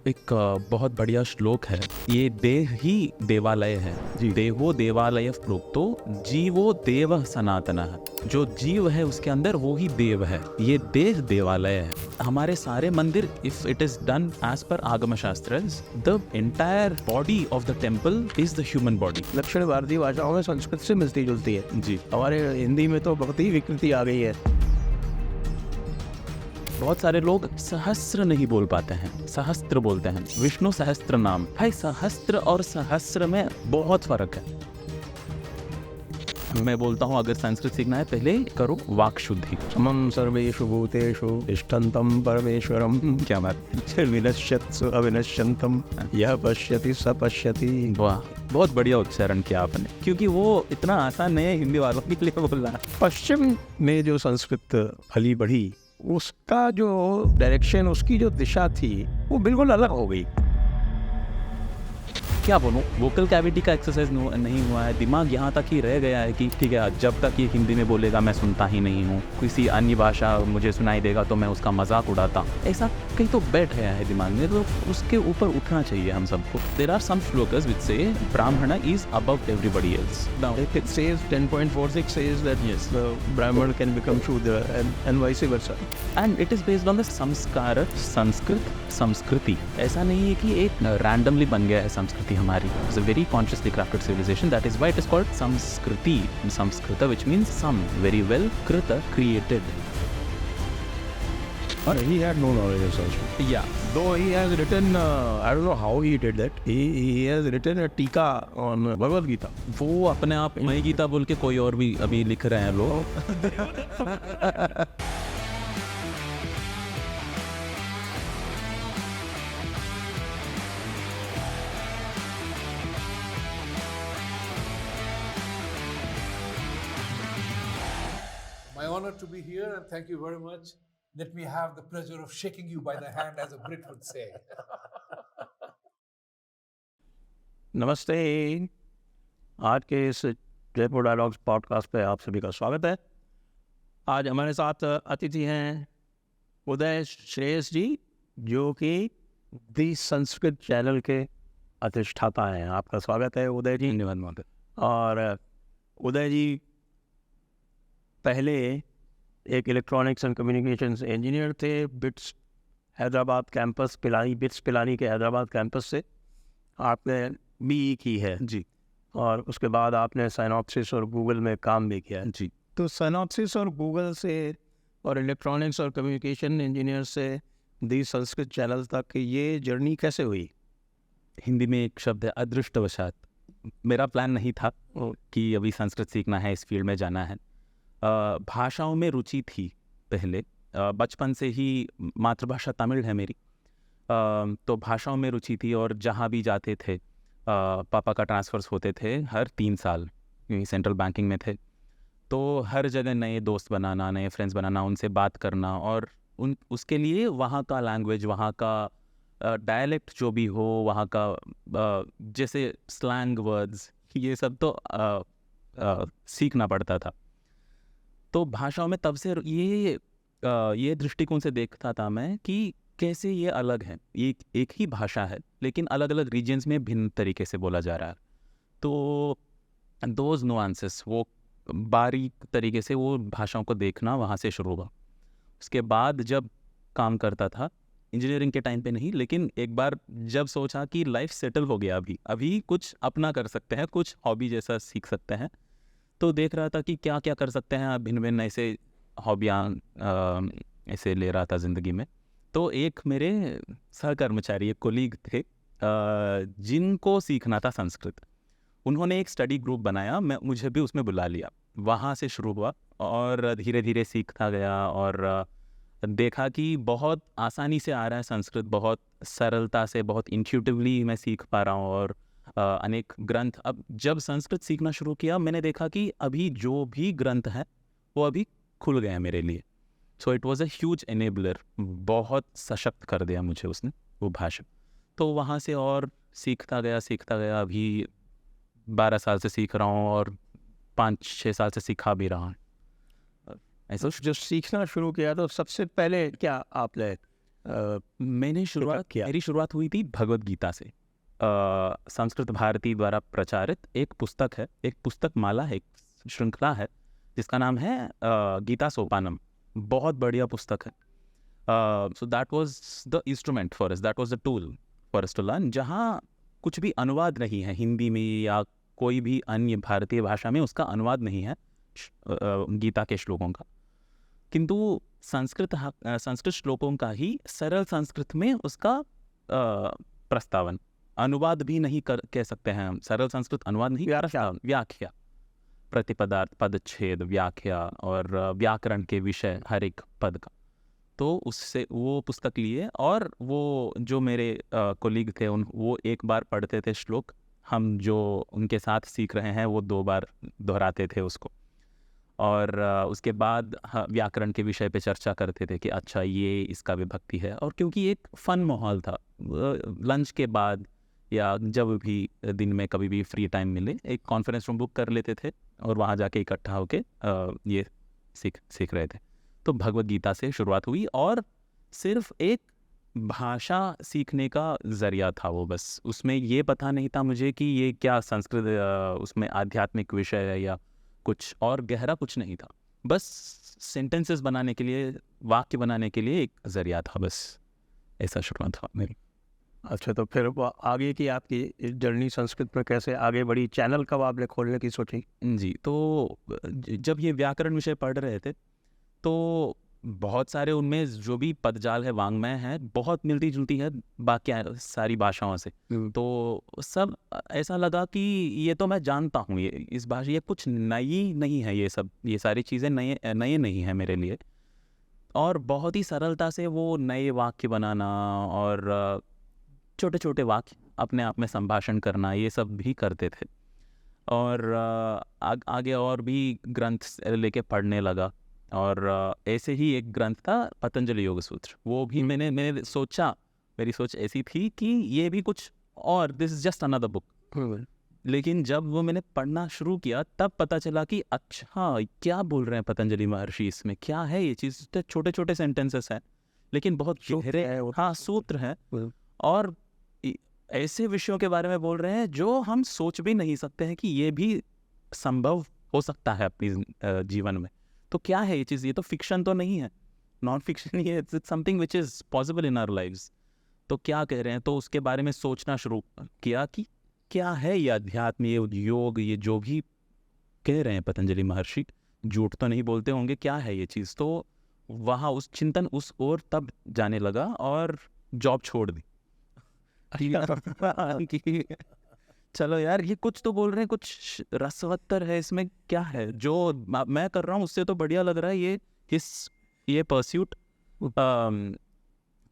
एक बहुत बढ़िया श्लोक है। ये देह ही देवालय है। देवो देवालय प्रोक्तो जीवो देव सनातनः। जो जीव है उसके अंदर वो ही देव है। ये देह देवालय है। हमारे सारे मंदिर, if it is done as per Agama Shastra, the entire body of the temple is the human body. दक्षिण भारतीय भाषाओं में संस्कृत से मिलती जुलती है जी। हमारे हिंदी में तो बहुत ही विकृति आ गई है। बहुत सारे लोग सहस्त्र नहीं बोल पाते हैं, सहस्त्र बोलते हैं। विष्णु सहस्त्र नाम। भाई सहस्त्र और सहस्त्र में बहुत फर्क है। मैं बोलता हूँ अगर संस्कृत सीखना है पहले करो वाक शुद्धि। समम सर्वेषु भूतेषु तिष्ठन्तं परमेश्वरम। क्या बात। विनश्यत्सु अविनश्यन्तम यह पश्यति स पश्यति। वाह, बहुत बढ़िया उच्चारण किया आपने, क्योंकि वो इतना आसान नहीं है हिंदी वालों के लिए बोलना। पश्चिम में जो संस्कृत फली बढ़ी, उसका जो डायरेक्शन, उसकी जो दिशा थी, वो बिल्कुल अलग हो गई। क्या बोलूं, वोकल कैविटी का एक्सरसाइज नहीं हुआ है। दिमाग यहाँ तक ही रह गया है कि ठीक है, जब तक ये हिंदी में बोलेगा मैं सुनता ही नहीं हूँ। किसी अन्य भाषा मुझे सुनाई देगा तो मैं उसका मजाक उड़ाता। ऐसा कहीं तो बैठ गया है दिमाग में, तो उसके ऊपर उठना चाहिए हम सबको। देयर आर सम श्लोकस which says Brahmin is above everybody else. Now It says 10.46 says that Yes. the Brahman can become Shudra and vice versa. And it is based on the संस्कार, संस्कृत, संस्कृति। ऐसा नहीं है कि एक रैंडमली बन गया है संस्कृति हमारी। It's a very consciously crafted civilization, that is why it is called संस्कृति। Sanskrit which means some, very well कृत, created. But he had no knowledge of Sanskrit. Yeah. Though he has written, I don't know how he did that. He has written a टीका on Bhagavad Gita. वो अपने आप मई गीता बोल के कोई और भी अभी लिख रहे हैं लोग। My honor to be here, and thank you very much. Let me have the pleasure of shaking you by the hand, as a Brit would say. नमस्ते। आज के इस जयपुर डायलॉग्स पॉडकास्ट पे आप सभी का स्वागत है। आज हमारे साथ अतिथि हैं उदय श्रेयस जी, जो कि दी संस्कृत चैनल के अधिष्ठाता हैं। आपका स्वागत है उदय जी। धन्यवाद महोदय। और उदय जी पहले एक इलेक्ट्रॉनिक्स एंड कम्युनिकेशंस इंजीनियर थे, bits Hyderabad campus Pilani, bits Pilani के हैदराबाद कैंपस से आपने बीई की है जी। और उसके बाद आपने साइनॉप्सिस और गूगल में काम भी किया है। जी। तो साइनॉप्सिस और गूगल से और इलेक्ट्रॉनिक्स और कम्युनिकेशन इंजीनियर से दी संस्कृत चैनल तक ये जर्नी कैसे हुई? हिंदी में एक शब्द है अदृष्टवशात। मेरा प्लान नहीं था कि अभी संस्कृत सीखना है, इस फील्ड में जाना है। भाषाओं में रुचि थी पहले, बचपन से ही। मातृभाषा तमिल है मेरी, तो भाषाओं में रुचि थी। और जहाँ भी जाते थे, पापा का ट्रांसफ़र्स होते थे हर 3 साल, क्योंकि सेंट्रल बैंकिंग में थे। तो हर जगह नए दोस्त बनाना, नए फ्रेंड्स बनाना, उनसे बात करना, और उसके लिए वहाँ का लैंग्वेज, वहाँ का डायलेक्ट जो भी हो, वहाँ का जैसे स्लैंग वर्ड्स, ये सब तो सीखना पड़ता था। तो भाषाओं में तब से ये दृष्टिकोण से देखता था मैं कि कैसे ये अलग है। एक ही भाषा है लेकिन अलग अलग रीजन्स में भिन्न तरीके से बोला जा रहा है। तो दोज नुआंसेस, वो बारीक तरीके से वो भाषाओं को देखना वहाँ से शुरू हुआ। उसके बाद जब काम करता था, इंजीनियरिंग के टाइम पे नहीं, लेकिन एक बार जब सोचा कि लाइफ सेटल हो गया, अभी कुछ अपना कर सकते हैं, कुछ हॉबी जैसा सीख सकते हैं, तो देख रहा था कि क्या क्या कर सकते हैं। भिन्न भिन्न ऐसे हॉबियाँ ऐसे ले रहा था ज़िंदगी में। तो एक मेरे सहकर्मचारी, एक कोलीग थे, जिनको सीखना था संस्कृत। उन्होंने एक स्टडी ग्रुप बनाया, मुझे भी उसमें बुला लिया। वहाँ से शुरू हुआ और धीरे धीरे सीखता गया और देखा कि बहुत आसानी से आ रहा है संस्कृत, बहुत सरलता से, बहुत इंट्यूटिवली मैं सीख पा रहा हूँ। और अनेक ग्रंथ, अब जब संस्कृत सीखना शुरू किया, मैंने देखा कि अभी जो भी ग्रंथ हैं वो अभी खुल गए हैं मेरे लिए। So it was a huge enabler, बहुत सशक्त कर दिया मुझे उसने, वो भाषा। तो वहाँ से और सीखता गया। अभी 12 साल से सीख रहा हूँ और 5-6 साल से सिखा भी रहा हूँ। ऐसा जो सीखना शुरू किया तो सबसे पहले क्या आपने मैंने शुरुआत किया? मेरी शुरुआत हुई थी भगवत गीता से। संस्कृत भारती द्वारा प्रचारित एक पुस्तक है, एक पुस्तक माला है, एक श्रृंखला है जिसका नाम है गीता सोपानम। बहुत बढ़िया पुस्तक है। So that was the instrument for us, that was the tool for us to learn, जहाँ कुछ भी अनुवाद नहीं है हिंदी में या कोई भी अन्य भारतीय भाषा में, उसका अनुवाद नहीं है गीता के श्लोकों का, किंतु संस्कृत श्लोकों का ही सरल संस्कृत में उसका प्रस्तावन, अनुवाद भी नहीं कह सकते हैं हम, सरल संस्कृत अनुवाद नहीं, व्याख्या, प्रतिपदार्थ, पदच्छेद, व्याख्या और व्याकरण के विषय हर एक पद का। तो उससे वो पुस्तक लिए, और वो जो मेरे कोलीग थे वो एक बार पढ़ते थे श्लोक, हम जो उनके साथ सीख रहे हैं वो 2 बार दोहराते थे उसको, और उसके बाद व्याकरण के विषय पे चर्चा करते थे कि अच्छा ये इसका विभक्ति है। और क्योंकि एक फन माहौल था, लंच के बाद या जब भी दिन में कभी भी फ्री टाइम मिले, एक कॉन्फ्रेंस रूम बुक कर लेते थे और वहाँ जाके इकट्ठा होके ये सीख रहे थे। तो भगवत गीता से शुरुआत हुई, और सिर्फ एक भाषा सीखने का ज़रिया था वो, बस उसमें ये पता नहीं था मुझे कि ये क्या संस्कृत उसमें आध्यात्मिक विषय है या कुछ और गहरा कुछ नहीं था, बस सेंटेंसेस बनाने के लिए, वाक्य बनाने के लिए एक ज़रिया था, बस ऐसा शुरुआत था मेरी। अच्छा, तो फिर वो आगे की आपकी जर्नी संस्कृत में कैसे आगे बढ़ी? चैनल कब आपने खोलने की सोची? जी, तो जब ये व्याकरण विषय पढ़ रहे थे तो बहुत सारे उनमें जो भी पदजाल है, वांग्मय है, बहुत मिलती जुलती है बाकी सारी भाषाओं से। तो सब ऐसा लगा कि ये तो मैं जानता हूँ, ये इस भाषा, ये कुछ नई नहीं है, ये सारी चीज़ें नए नहीं है मेरे लिए। और बहुत ही सरलता से वो नए वाक्य बनाना और छोटे छोटे वाक्य अपने आप में संभाषण करना, ये सब भी करते थे। और आगे और भी ग्रंथ लेके पढ़ने लगा, और ऐसे ही एक ग्रंथ था पतंजलि योग सूत्र, वो भी मैंने सोचा, मेरी सोच ऐसी थी कि ये भी कुछ और, this is just another book. लेकिन जब वो मैंने पढ़ना शुरू किया तब पता चला कि अच्छा क्या बोल रहे हैं पतंजलि महर्षि, इसमें क्या है ये चीज़। तो छोटे छोटे सेंटेंसेस हैं लेकिन बहुत गहरे, हाँ सूत्र है, और ऐसे विषयों के बारे में बोल रहे हैं जो हम सोच भी नहीं सकते हैं कि ये भी संभव हो सकता है अपनी जीवन में। तो क्या है ये चीज़? ये तो फिक्शन तो नहीं है, नॉन फिक्शन ही है, it's something which is possible in our lives. तो क्या कह रहे हैं, तो उसके बारे में सोचना शुरू किया कि क्या है ये अध्यात्म, ये योग, ये जो भी कह रहे हैं पतंजलि महर्षि, झूठ तो नहीं बोलते होंगे, क्या है ये चीज़। तो वहाँ उस चिंतन उस ओर तब जाने लगा, और जॉब छोड़ दी। चलो यार, ये कुछ तो बोल रहे हैं, कुछ रसवत्तर है इसमें, क्या है जो मैं कर रहा हूँ उससे तो बढ़िया लग रहा है ये परस्यूट।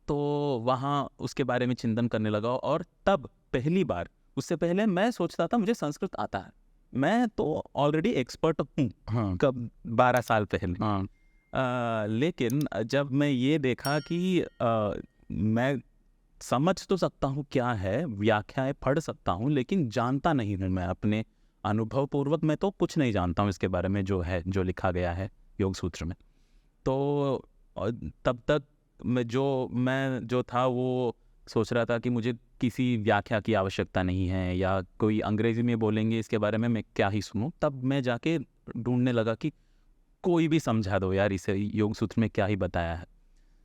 तो वहाँ उसके बारे में चिंतन करने लगा, और तब पहली बार, उससे पहले मैं सोचता था मुझे संस्कृत आता है, मैं तो ऑलरेडी एक्सपर्ट हूँ, हाँ। कब 12 साल पहले। हाँ। लेकिन जब मैं ये देखा कि मैं समझ तो सकता हूँ क्या है, व्याख्याएं पढ़ सकता हूँ, लेकिन जानता नहीं हूँ मैं अपने अनुभव पूर्वक, मैं तो कुछ नहीं जानता हूँ इसके बारे में जो लिखा गया है योग सूत्र में। तो तब तक मैं जो था वो सोच रहा था कि मुझे किसी व्याख्या की आवश्यकता नहीं है, या कोई अंग्रेजी में बोलेंगे इसके बारे में मैं क्या ही सुनूं। तब मैं जाके ढूंढने लगा कि कोई भी समझा दो यार, इसे योग सूत्र में क्या ही बताया है।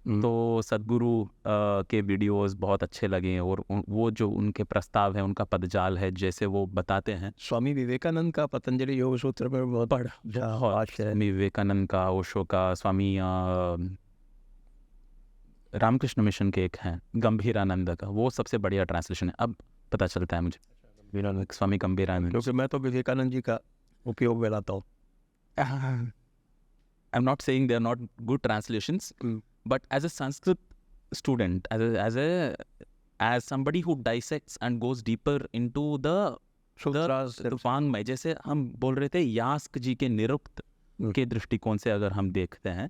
तो सद्गुरु के वीडियोस बहुत अच्छे लगे, और वो जो उनके प्रस्ताव है, उनका पदजाल है, जैसे वो बताते हैं। स्वामी विवेकानंद का पतंजलि योग सूत्र पर बहुत स्वामी विवेकानंद का, ओशो का, स्वामी रामकृष्ण मिशन के एक हैं गंभीरानंद का, वो सबसे बढ़िया ट्रांसलेशन है, अब पता चलता है मुझे, स्वामी गंभीरानंद। क्योंकि मैं तो विवेकानंद जी का उपयोग में लाता हूँ। I'm not saying they are not good translations, but as a Sanskrit student, as somebody who dissects and goes deeper into the वांग्मय, जैसे हम बोल रहे थे यास्क जी के निरुक्त के दृष्टिकोण से अगर हम देखते हैं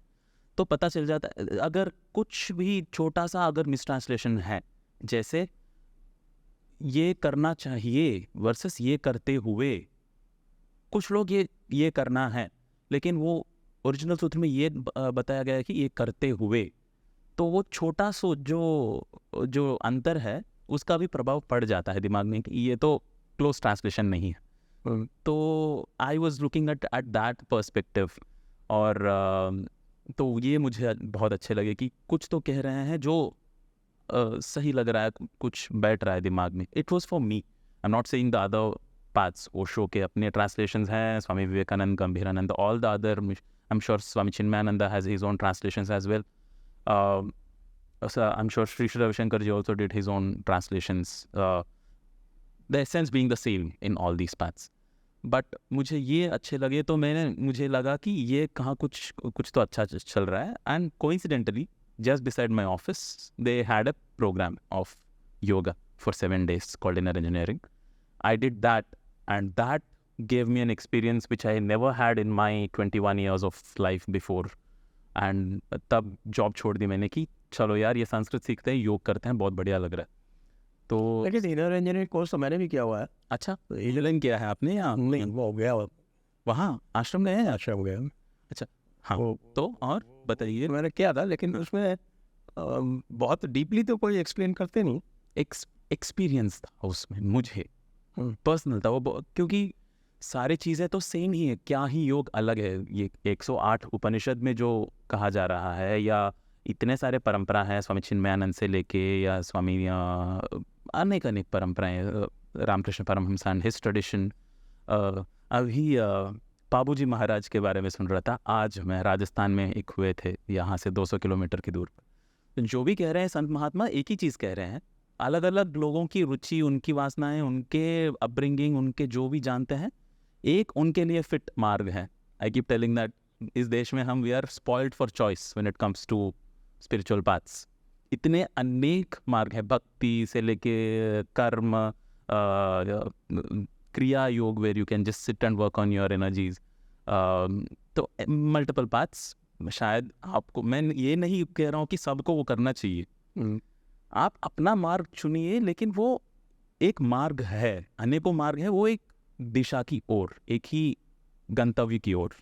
तो पता चल जाता है, अगर कुछ भी छोटा सा अगर मिसट्रांसलेशन है, जैसे ये करना चाहिए वर्सेस ये करते हुए, कुछ लोग ये करना है, लेकिन वो ओरिजिनल सूत्र में ये बताया गया है कि ये करते हुए, तो वो छोटा सो जो अंतर है उसका भी प्रभाव पड़ जाता है दिमाग में कि ये तो क्लोज ट्रांसलेशन नहीं है। तो I was looking at that perspective. और तो ये मुझे बहुत अच्छे लगे कि कुछ तो कह रहे हैं जो सही लग रहा है, कुछ बैठ रहा है दिमाग में। It was for me, I am not saying the other parts. Osho के अपने ट्रांसलेशंस हैं, Swami Vivekananda, Gambhirananda, all the other, I am sure Swami Chinmayananda has his own translations as well. I'm sure Sri Sri Ravi Shankar ji also did his own translations. The essence being the same in all these paths. But मुझे ये अच्छे लगे तो मुझे लगा कि ये कहाँ कुछ तो अच्छा चल रहा है. And coincidentally, just beside my office, they had a program of yoga for 7 days called Inner Engineering. I did that, and that gave me an experience which I never had in my 21 years of life before. And तब job छोड़ दी मैंने कि चलो यार ये संस्कृत सीखते हैं, योग करते हैं, बहुत बढ़िया लग रहा है. तो लेकिन इनर इंजीनियरिंग कोर्स तो मैंने भी किया हुआ है. अच्छा, इंजीनियरिंग किया है आपने या नहीं, वो हो गया वहाँ आश्रम गए हैं? आश्रम गया. अच्छा, हाँ. तो और बताइए. मैंने किया था, लेकिन उसमें बहुत डीपली तो कोई एक्सप्लेन करते नहीं. एक्सपीरियंस था उसमें, मुझे पर्सनल था वो, क्योंकि सारी चीज़ें तो सेम ही है. क्या ही योग अलग है. ये 108 उपनिषद में जो कहा जा रहा है, या इतने सारे परंपरा हैं स्वामी चिन्मयानंद से लेके, या स्वामी अनेक परंपराएं, Ramakrishna Paramhansa and his tradition. अभी पाबू जी महाराज के बारे में सुन रहा था. आज मैं राजस्थान में एक हुए थे, यहाँ से 200 किलोमीटर की दूर पर. जो भी कह रहे हैं संत महात्मा, एक ही चीज़ कह रहे हैं. अलग अलग लोगों की रुचि, उनकी वासनाएं, उनके अपब्रिंगिंग, उनके जो भी जानते हैं, एक उनके लिए फिट मार्ग है. आई कीप टेलिंग दैट इस देश में हम we are spoiled for choice when it comes to spiritual paths. इतने अनेक मार्ग है, भक्ति से लेके कर्म, क्रिया योग where you can just sit and work on your energies. तो मल्टीपल पाथ्स. शायद आपको, मैं ये नहीं कह रहा हूँ कि सबको वो करना चाहिए. आप अपना मार्ग चुनिए, लेकिन वो एक मार्ग है, अनेकों मार्ग है, वो एक दिशा की ओर, एक ही गंतव्य की ओर.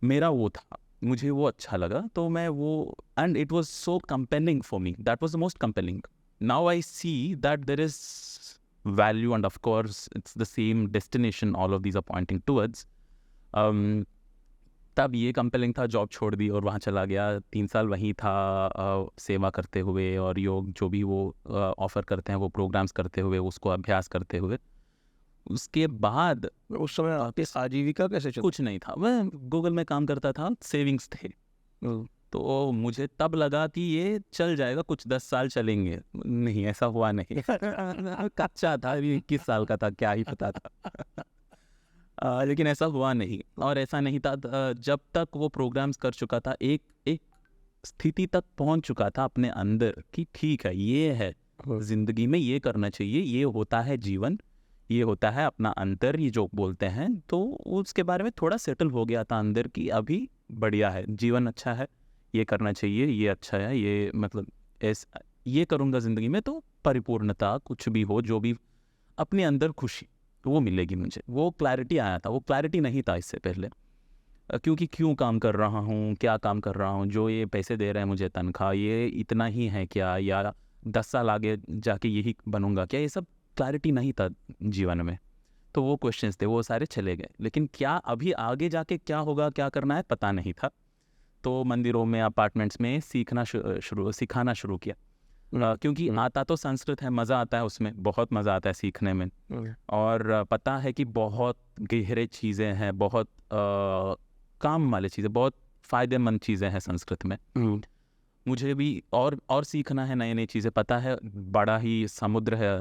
मेरा वो था, मुझे वो अच्छा लगा, तो मैं वो, and it was so compelling for me. That was the most compelling. Now I see that there is value, and of course it's the same destination all of these are pointing towards. तब ये compelling था, job छोड़ दी और वहाँ चला गया. 3 साल वहीं था, सेवा करते हुए, और योग जो भी वो ऑफ़र करते हैं, वो प्रोग्राम्स करते हुए, उसको अभ्यास करते हुए. उसके बाद उस समय आपकी आजीविका कैसे चलती? कुछ नहीं था, मैं गूगल में काम करता था, सेविंग्स थे. तो मुझे तब लगा कि ये चल जाएगा, कुछ 10 साल चलेंगे. नहीं, ऐसा हुआ नहीं. कच्चा था, 21 साल का था, क्या ही पता था. लेकिन ऐसा हुआ नहीं. और ऐसा नहीं था जब तक वो प्रोग्राम्स कर चुका था, एक स्थिति तक पहुंच चुका था अपने अंदर कि ठीक है, ये है जिंदगी में, ये करना चाहिए, ये होता है जीवन, ये होता है अपना अंतर, ये जो बोलते हैं. तो उसके बारे में थोड़ा सेटल हो गया था अंदर कि अभी बढ़िया है, जीवन अच्छा है, ये करना चाहिए, ये अच्छा है, ये मतलब ये करूँगा ज़िंदगी में तो परिपूर्णता, कुछ भी हो, जो भी अपने अंदर खुशी, वो मिलेगी मुझे. वो क्लैरिटी आया था. वो क्लैरिटी नहीं था इससे पहले, क्योंकि क्यों काम कर रहा हूँ, क्या काम कर रहा हूँ, जो ये पैसे दे रहे हैं मुझे तनख्वाह, ये इतना ही है क्या, या 10 साल आगे जाके यही बनूंगा क्या, ये सब क्लैरिटी नहीं था जीवन में. तो वो क्वेश्चंस थे, वो सारे चले गए. लेकिन क्या अभी आगे जाके क्या होगा, क्या करना है, पता नहीं था. तो मंदिरों में, अपार्टमेंट्स में सिखाना शुरू किया. क्योंकि आता तो संस्कृत है, मज़ा आता है उसमें, बहुत मज़ा आता है सीखने में. और पता है कि बहुत गहरे चीज़ें हैं, बहुत काम वाले चीज़ें, बहुत फ़ायदेमंद चीज़ें हैं संस्कृत में. मुझे भी और सीखना है, नई नई चीज़ें. पता है बड़ा ही समुद्र है,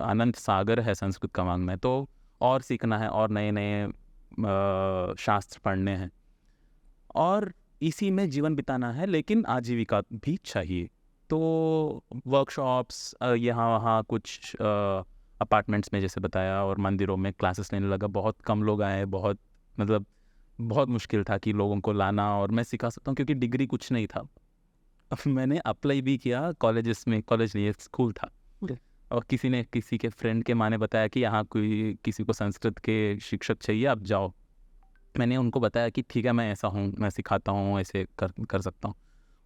अनंत सागर है संस्कृत का मांग में. तो और सीखना है, और नए नए शास्त्र पढ़ने हैं, और इसी में जीवन बिताना है. लेकिन आजीविका भी चाहिए. तो वर्कशॉप्स यहाँ वहाँ, कुछ अपार्टमेंट्स में जैसे बताया, और मंदिरों में क्लासेस लेने लगा. बहुत कम लोग आए, बहुत मुश्किल था कि लोगों को लाना, और मैं सिखा सकता हूँ क्योंकि डिग्री कुछ नहीं था. मैंने अप्लाई भी किया कॉलेजेस में, कॉलेज नहीं, स्कूल था. और किसी के फ्रेंड के माँ ने बताया कि यहाँ किसी को संस्कृत के शिक्षक चाहिए, आप जाओ. मैंने उनको बताया कि ठीक है, मैं ऐसा हूँ, मैं सिखाता हूँ, ऐसे कर सकता हूँ.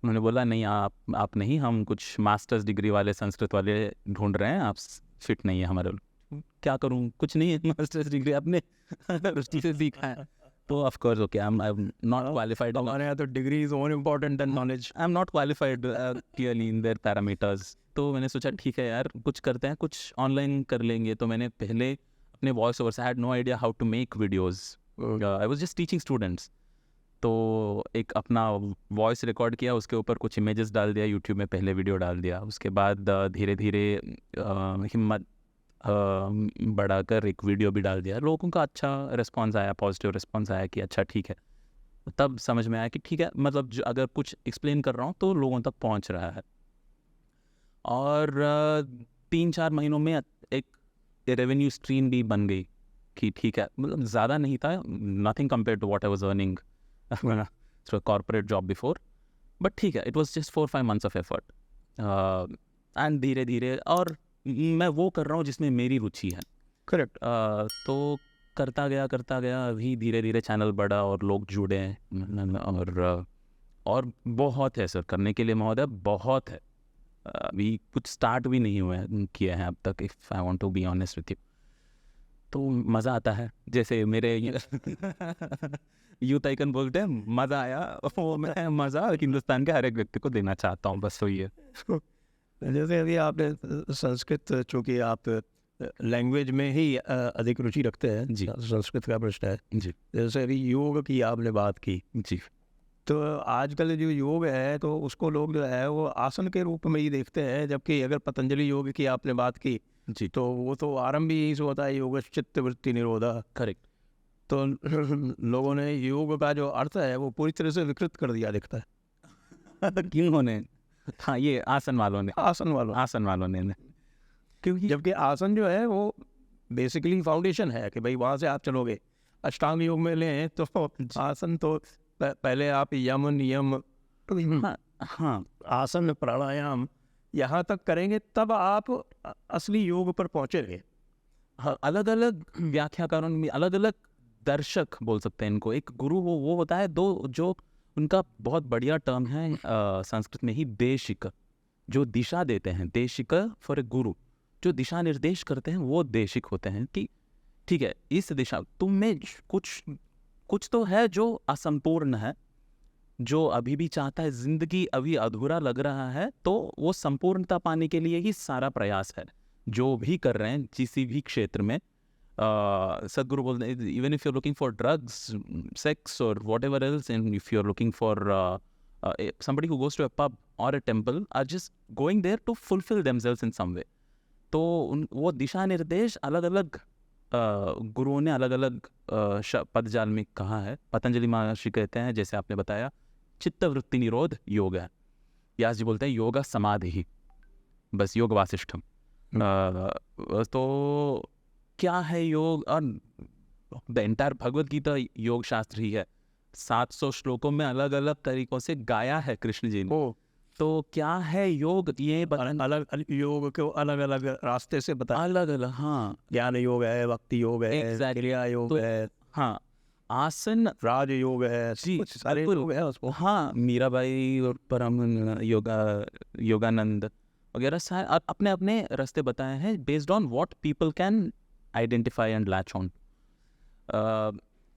उन्होंने बोला नहीं आप नहीं, हम कुछ मास्टर्स डिग्री वाले संस्कृत वाले ढूंढ रहे हैं, आप फिट नहीं है हमारे। क्या करूँ, कुछ नहीं है, मास्टर्स डिग्री आपने रुचि से सीखा है तो of course okay, I am not qualified. हमारे यहाँ तो degree is more important then knowledge. I am not qualified clearly in their parameters. तो मैंने सोचा ठीक है यार, कुछ करते हैं, कुछ ऑनलाइन कर लेंगे। तो मैंने पहले अपने voice overs, I had no idea how to make videos, I was just teaching students. तो एक अपना वॉइस रिकॉर्ड किया, उसके ऊपर कुछ इमेजेस डाल दिया, यूट्यूब में पहले वीडियो डाल दिया। उसके बाद धीरे धीरे हिम्मत बढ़ाकर एक वीडियो भी डाल दिया। लोगों का अच्छा रिस्पॉन्स आया, पॉजिटिव रिस्पॉन्स आया कि अच्छा ठीक है। तब समझ में आया कि ठीक है, मतलब जो अगर कुछ एक्सप्लेन कर रहा हूँ तो लोगों तक पहुँच रहा है। और 3-4 महीनों में एक रेवेन्यू स्ट्रीम भी बन गई कि ठीक है, मतलब ज़्यादा नहीं था, nothing compare to what I was earning through corporate job before, but ठीक है, it was just 4-5 months of effort and धीरे धीरे। और मैं वो कर रहा हूँ जिसमें मेरी रुचि है। करेक्ट। तो करता गया, अभी धीरे धीरे चैनल बढ़ा और लोग जुड़े हैं। और बहुत है सर करने के लिए महोदय, बहुत है। अभी कुछ स्टार्ट भी नहीं हुआ है, किया है अब तक, if I want to be honest with you. तो मज़ा आता है, जैसे मेरे यूथ आइकन बोलते हैं मज़ा आया, वो मैं मज़ा हिंदुस्तान के हर एक व्यक्ति को देना चाहता हूँ, बस वही है। जैसे अभी आपने संस्कृत, चूँकि आप लैंग्वेज में ही अधिक रुचि रखते हैं जी। संस्कृत का प्रश्न है। जी जैसे अभी योग की आपने बात की, जी तो आजकल जो योग है तो उसको लोग जो है वो आसन के रूप में ही देखते हैं, जबकि अगर पतंजलि योग की आपने बात की जी, तो वो तो आरंभ ही यही से होता है, योग चित्त वृत्ति निरोधा। करेक्ट। तो लोगों ने योग का जो अर्थ है वो पूरी तरह से विकृत कर दिया दिखता है। किन्होंने? हाँ, ये आसन वालों ने, आसन वालों ने क्योंकि जबकि आसन जो है वो बेसिकली फाउंडेशन है कि भाई वहाँ से आप चलोगे। अष्टांग योग में लें तो आसन तो पहले आप यम नियम हाँ आसन प्राणायाम यहाँ तक करेंगे तब आप असली योग पर पहुँचेंगे। हाँ, अलग अलग व्याख्याकारों में अलग अलग दर्शक बोल सकते हैं इनको। एक गुरु वो होता है, दो जो उनका बहुत बढ़िया टर्म है संस्कृत में ही, देशिक, जो दिशा देते हैं। देशिक फॉर ए गुरु, जो दिशा निर्देश करते हैं वो देशिक होते हैं कि ठीक है, इस दिशा तुम में कुछ तो है जो असंपूर्ण है, जो अभी भी चाहता है, जिंदगी अभी अधूरा लग रहा है, तो वो संपूर्णता पाने के लिए ही सारा प्रयास है जो भी कर रहे हैं किसी भी क्षेत्र में। सदगुरु बोलते हैं, even if you are looking for drugs, sex और whatever else, and if you are looking for somebody who goes to a pub or a temple are just going there to fulfill themselves in some way. तो वो दिशा निर्देश अलग अलग गुरुओं ने अलग अलग पदजाल में कहा है। पतंजलि महर्षि कहते हैं, जैसे आपने बताया, चित्त वृत्ति निरोध योग है। व्यास जी बोलते हैं योगा समाधि ही, बस योग वासिष्ठम। तो क्या है योग? और द एंटायर भगवद गीता योग शास्त्र ही है। 700 श्लोकों में अलग अलग तरीकों से गाया है कृष्ण जी ने। तो क्या है योग? ये अलग योग को अलग अलग रास्ते से बता, अलग अलग, हाँ, ज्ञान योग है, भक्ति योग है, क्रिया योग है, हाँ, आसन राज योग है, कुछ सारे योग है उसको। हाँ, मीराबाई और परम योगानंद वगैरह सारे अपने अपने रास्ते बताए हैं, based on what people can identify and latch on.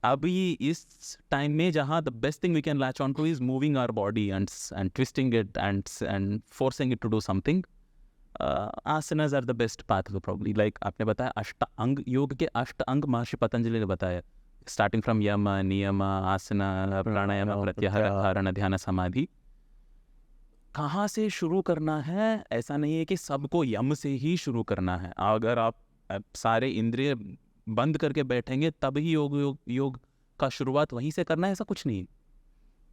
अभी इस टाइम में जहाँ the best thing we can latch on to is moving our body and twisting it and forcing it to do something. Asanas are the best path probably. Like आपने बताया अष्टांग योग के 8 अंग महर्षि पतंजलि ने बताया, स्टार्टिंग फ्रॉम यम, नियम, आसना, प्राणायाम, प्रत्याहार, धारणा, ध्यान, समाधि। कहाँ से शुरू करना है? ऐसा नहीं है कि सबको यम से ही शुरू करना है। अगर आप सारे इंद्रिय बंद करके बैठेंगे तभी योग का शुरुआत वहीं से करना है, ऐसा कुछ नहीं।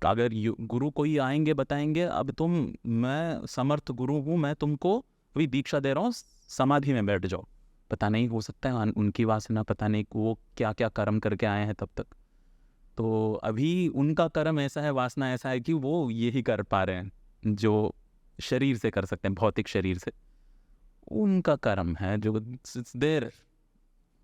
अगर गुरु कोई आएंगे बताएंगे, अब मैं समर्थ गुरु हूँ, मैं तुमको अभी दीक्षा दे रहा हूँ, समाधि में बैठ जाओ, पता नहीं, हो सकता है उनकी वासना, पता नहीं वो क्या क्या कर्म करके आए हैं तब तक। तो अभी उनका कर्म ऐसा है, वासना ऐसा है कि वो यही कर पा रहे हैं जो शरीर से कर सकते हैं, भौतिक शरीर से। उनका कर्म है जो there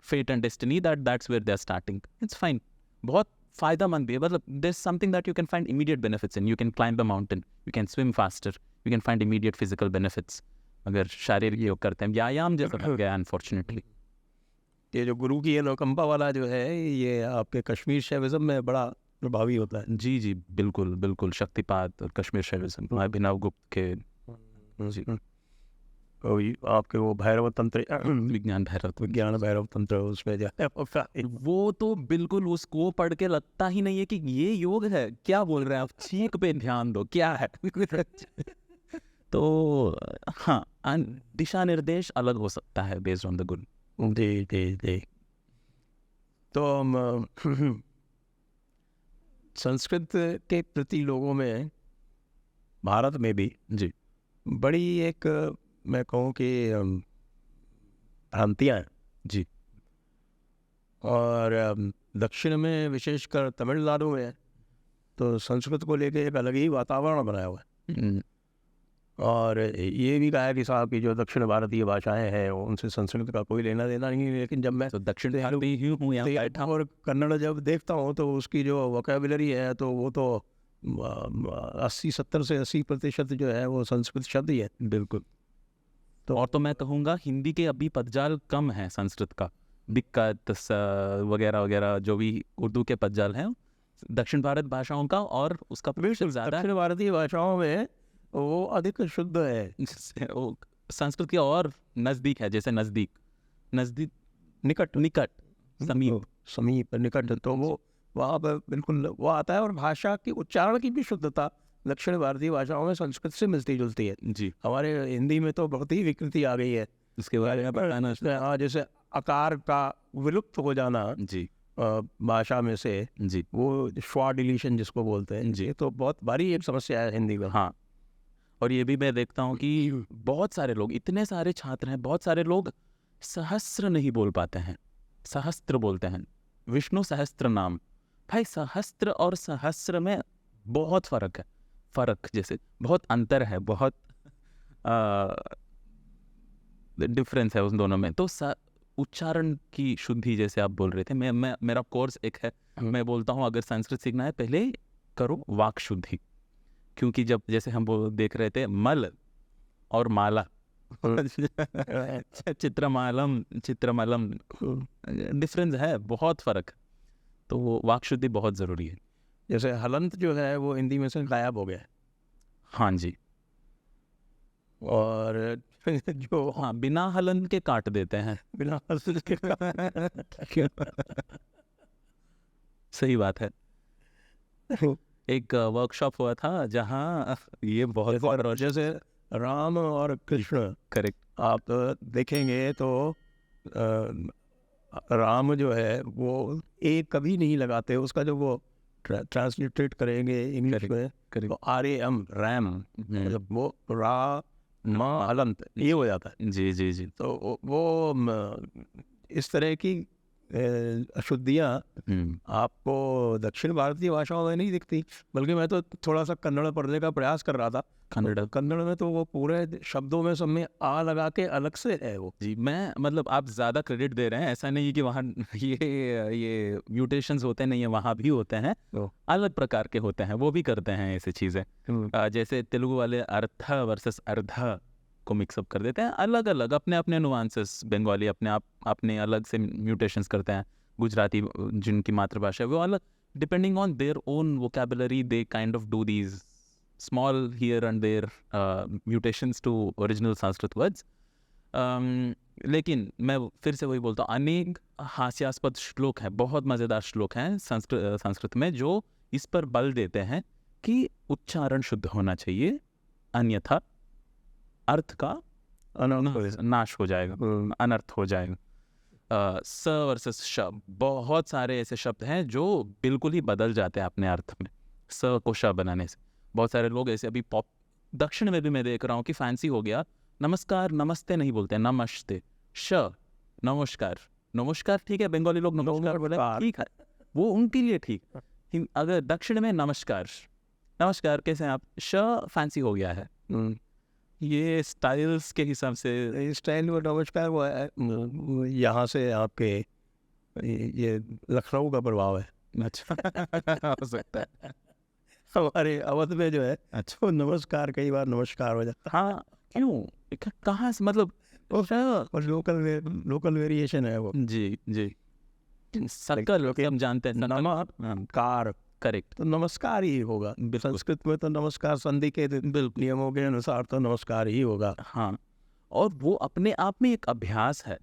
fate and destiny, that's where they're starting. It's fine. बहुत फ़ायदेमंद भी है, मतलब there is something that you can find immediate benefits in. You can climb the mountain, you can swim faster, you can find immediate physical benefits अगर शारीरिक योग करते हैं. व्यायाम जैसा बन गया अनफॉर्चुनेटली. ये जो गुरु की अनुकंपा वाला जो है, ये आपके कश्मीर शैविज़म में बड़ा प्रभावी होता है. जी जी बिल्कुल बिल्कुल. शक्तिपात और कश्मीर शैविज़म अभिनव गुप्त के जी तो ये आपके वो भैरव तंत्र, विज्ञान भैरव. विज्ञान भैरव तंत्र, उसमें जो है वो काफी- वो तो बिल्कुल उसको पढ़ के लगता ही नहीं है कि ये योग है. क्या बोल रहे हैं आप? चीख पे ध्यान दो, क्या है? तो हाँ, दिशा निर्देश अलग हो सकता है बेस्ड ऑन द गुरु. जी जी जी. तो संस्कृत के प्रति लोगों में, भारत में भी जी बड़ी एक, मैं कहूँ कि भ्रांतियाँ हैं. जी और दक्षिण में विशेषकर तमिलनाडु में तो संस्कृत को लेके एक अलग ही वातावरण बनाया हुआ है. और ये भी कहा है कि साहब की जो दक्षिण भारतीय भाषाएं हैं उनसे संस्कृत का कोई लेना देना नहीं है. लेकिन जब मैं तो दक्षिण भारतीय ही हूँ यहाँ बैठा. और कन्नड़ जब देखता हूँ तो उसकी जो वोकेबुलरी है तो वो तो 70 से 80% जो है वो संस्कृत शब्द ही है. बिल्कुल. तो और तो मैं कहूँगा हिंदी के अभी पदजाल कम है संस्कृत का. दिक्कत वगैरह वगैरह जो भी उर्दू के पदजाल हैं दक्षिण भारत भाषाओं का, और उसका प्रयोग ज़्यादा है. दक्षिण भारतीय भाषाओं में वो अधिक शुद्ध है. वो संस्कृत के और नज़दीक है, जैसे नज़दीक निकट निकट समीप. समीप निकट, तो वो वहाँ पर बिल्कुल वो आता है. और भाषा की उच्चारण की भी शुद्धता दक्षिण भारतीय भाषाओं में संस्कृत से मिलती जुलती है. जी हमारे हिंदी में तो बहुत ही विकृति आ गई है इसके बारे में बताना. हाँ, जैसे आकार का विलुप्त हो जाना जी भाषा में से, जी वो श्वा डिलीशन जिसको बोलते हैं, जी. ये तो बहुत भारी एक समस्या है हिंदी में. हाँ, और ये भी मैं देखता हूँ कि बहुत सारे लोग, इतने सारे छात्र हैं, बहुत सारे लोग सहस्त्र नहीं बोल पाते हैं, सहस्त्र बोलते हैं. विष्णु सहस्त्र नाम. भाई सहस्त्र और सहस्त्र में बहुत फर्क है. फर्क जैसे बहुत अंतर है, बहुत डिफरेंस है उन दोनों में. तो उच्चारण की शुद्धि जैसे आप बोल रहे थे, मैं मेरा कोर्स एक है, मैं बोलता हूँ अगर संस्कृत सीखना है पहले करो वाक शुद्धि. क्योंकि जब जैसे हम वो देख रहे थे मल और माला, चित्रमालम चित्रमलम, डिफरेंस है, बहुत फ़र्क. तो वो वाक शुद्धि बहुत ज़रूरी है. जैसे हलंत जो है वो हिंदी में से गायब हो गया है. हाँ जी. और जो हाँ, बिना हलन के काट देते हैं. बिना सही बात है. एक वर्कशॉप हुआ था जहाँ ये बहुत जैसे राम और कृष्ण, करेक्ट. आप देखेंगे तो राम जो है वो ए कभी नहीं लगाते. उसका जो वो ट्रांसलेटेड करेंगे इंग्लिश में तो RAM रैम, मतलब वो रा माँ अलंत ये हो जाता है. जी जी जी. तो वो इस तरह की अशुद्धियाँ आपको दक्षिण भारतीय भाषाओं में नहीं दिखती. बल्कि मैं तो थोड़ा सा कन्नड़ पढ़ने का प्रयास कर रहा था. कन्नड़ में तो वो पूरे शब्दों में सब में आ लगा के अलग से है वो. जी, मैं मतलब आप ज़्यादा क्रेडिट दे रहे हैं. ऐसा नहीं है कि वहाँ ये म्यूटेशंस होते नहीं है, वहाँ भी होते हैं, अलग प्रकार के होते हैं, वो भी करते हैं ऐसी चीज़ें. जैसे तेलुगु वाले अर्थ वर्सेस अर्ध को मिक्सअप कर देते हैं, अलग अलग अपने अपने नुआंसेस. बंगाली अपने अलग से म्यूटेशंस करते हैं. गुजराती जिनकी मातृभाषा है वो अलग, depending on their own vocabulary they kind of do these small here and there mutations to original Sanskrit words. लेकिन मैं फिर से वही बोलता हूँ, अनेक हास्यास्पद श्लोक हैं, बहुत मज़ेदार श्लोक हैं संस्कृत में जो इस पर बल देते हैं कि उच्चारण शुद्ध होना चाहिए, अन्यथा अर्थ का नाश हो जाएगा, अनर्थ हो जाएगा. स वर्सेस श, बहुत सारे ऐसे शब्द हैं जो बिल्कुल ही बदल जाते हैं अपने अर्थ में स को श बनाने से. बहुत सारे लोग ऐसे अभी पॉप दक्षिण में भी मैं देख रहा हूँ कि फैंसी हो गया. नमस्कार नमस्ते नहीं बोलते हैं, नमस्ते. श नमस्कार, नमस्कार ठीक है, बंगाली लोग नमस्कार बोले ठीक है, वो उनके लिए ठीक. अगर दक्षिण में नमस्कार, नमस्कार कैसे हैं आप, श फैंसी हो गया है. ये स्टाइल्स के हिसाब से स्टाइल वो नमस्कार वो यहाँ से आपके ये लखनऊ का प्रभाव है. अच्छा हो सकता है। हमारे अवध में जो है अच्छा वो नमस्कार कई बार नमस्कार हो जाता हाँ क्यों कहाँ से मतलब है और लोकल वेरिएशन है वो। जी जी सकल हम जानते हैं सकल। नमस्कार करेक्ट तो नमस्कार ही होगा। संस्कृत में तो नमस्कार संधि के नियमों के अनुसार तो नमस्कार ही होगा। हाँ और वो अपने आप में एक अभ्यास है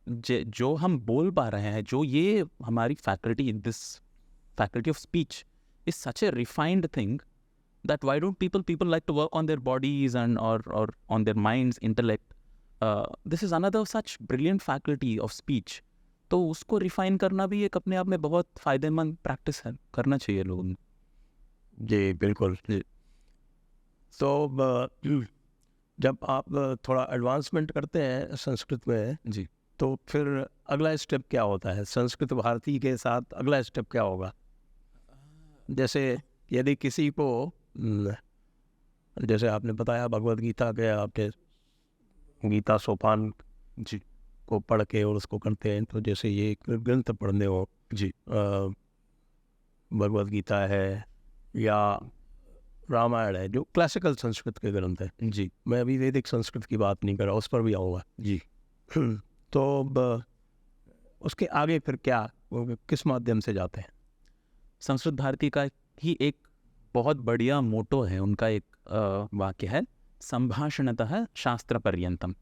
जो हम बोल पा रहे हैं, जो ये हमारी faculty this faculty of speech is such A refined thing that why don't people like to work on their bodies and or on their minds intellect. This is another such brilliant faculty of speech. तो उसको refine करना भी एक अपने आप में बहुत फ़ायदेमंद प्रैक्टिस है, करना चाहिए लोगों को। जी बिल्कुल जी। तो जब आप थोड़ा एडवांसमेंट करते हैं संस्कृत में जी तो फिर अगला स्टेप क्या होता है? संस्कृत भारती के साथ अगला स्टेप क्या होगा? जैसे यदि किसी को जैसे आपने बताया भगवद गीता के आपके गीता सोपान जी को पढ़ के और उसको करते हैं, तो जैसे ये ग्रंथ पढ़ने हो जी भगवद गीता है या रामायण है जो क्लासिकल संस्कृत के ग्रंथ है। जी मैं अभी वैदिक संस्कृत की बात नहीं कर रहा, उस पर भी आऊँगा। जी तो उसके आगे फिर क्या, वो किस माध्यम से जाते हैं? संस्कृत भारती का ही एक बहुत बढ़िया मोटो है, उनका एक वाक्य है संभाषणतः शास्त्र पर्यंतम।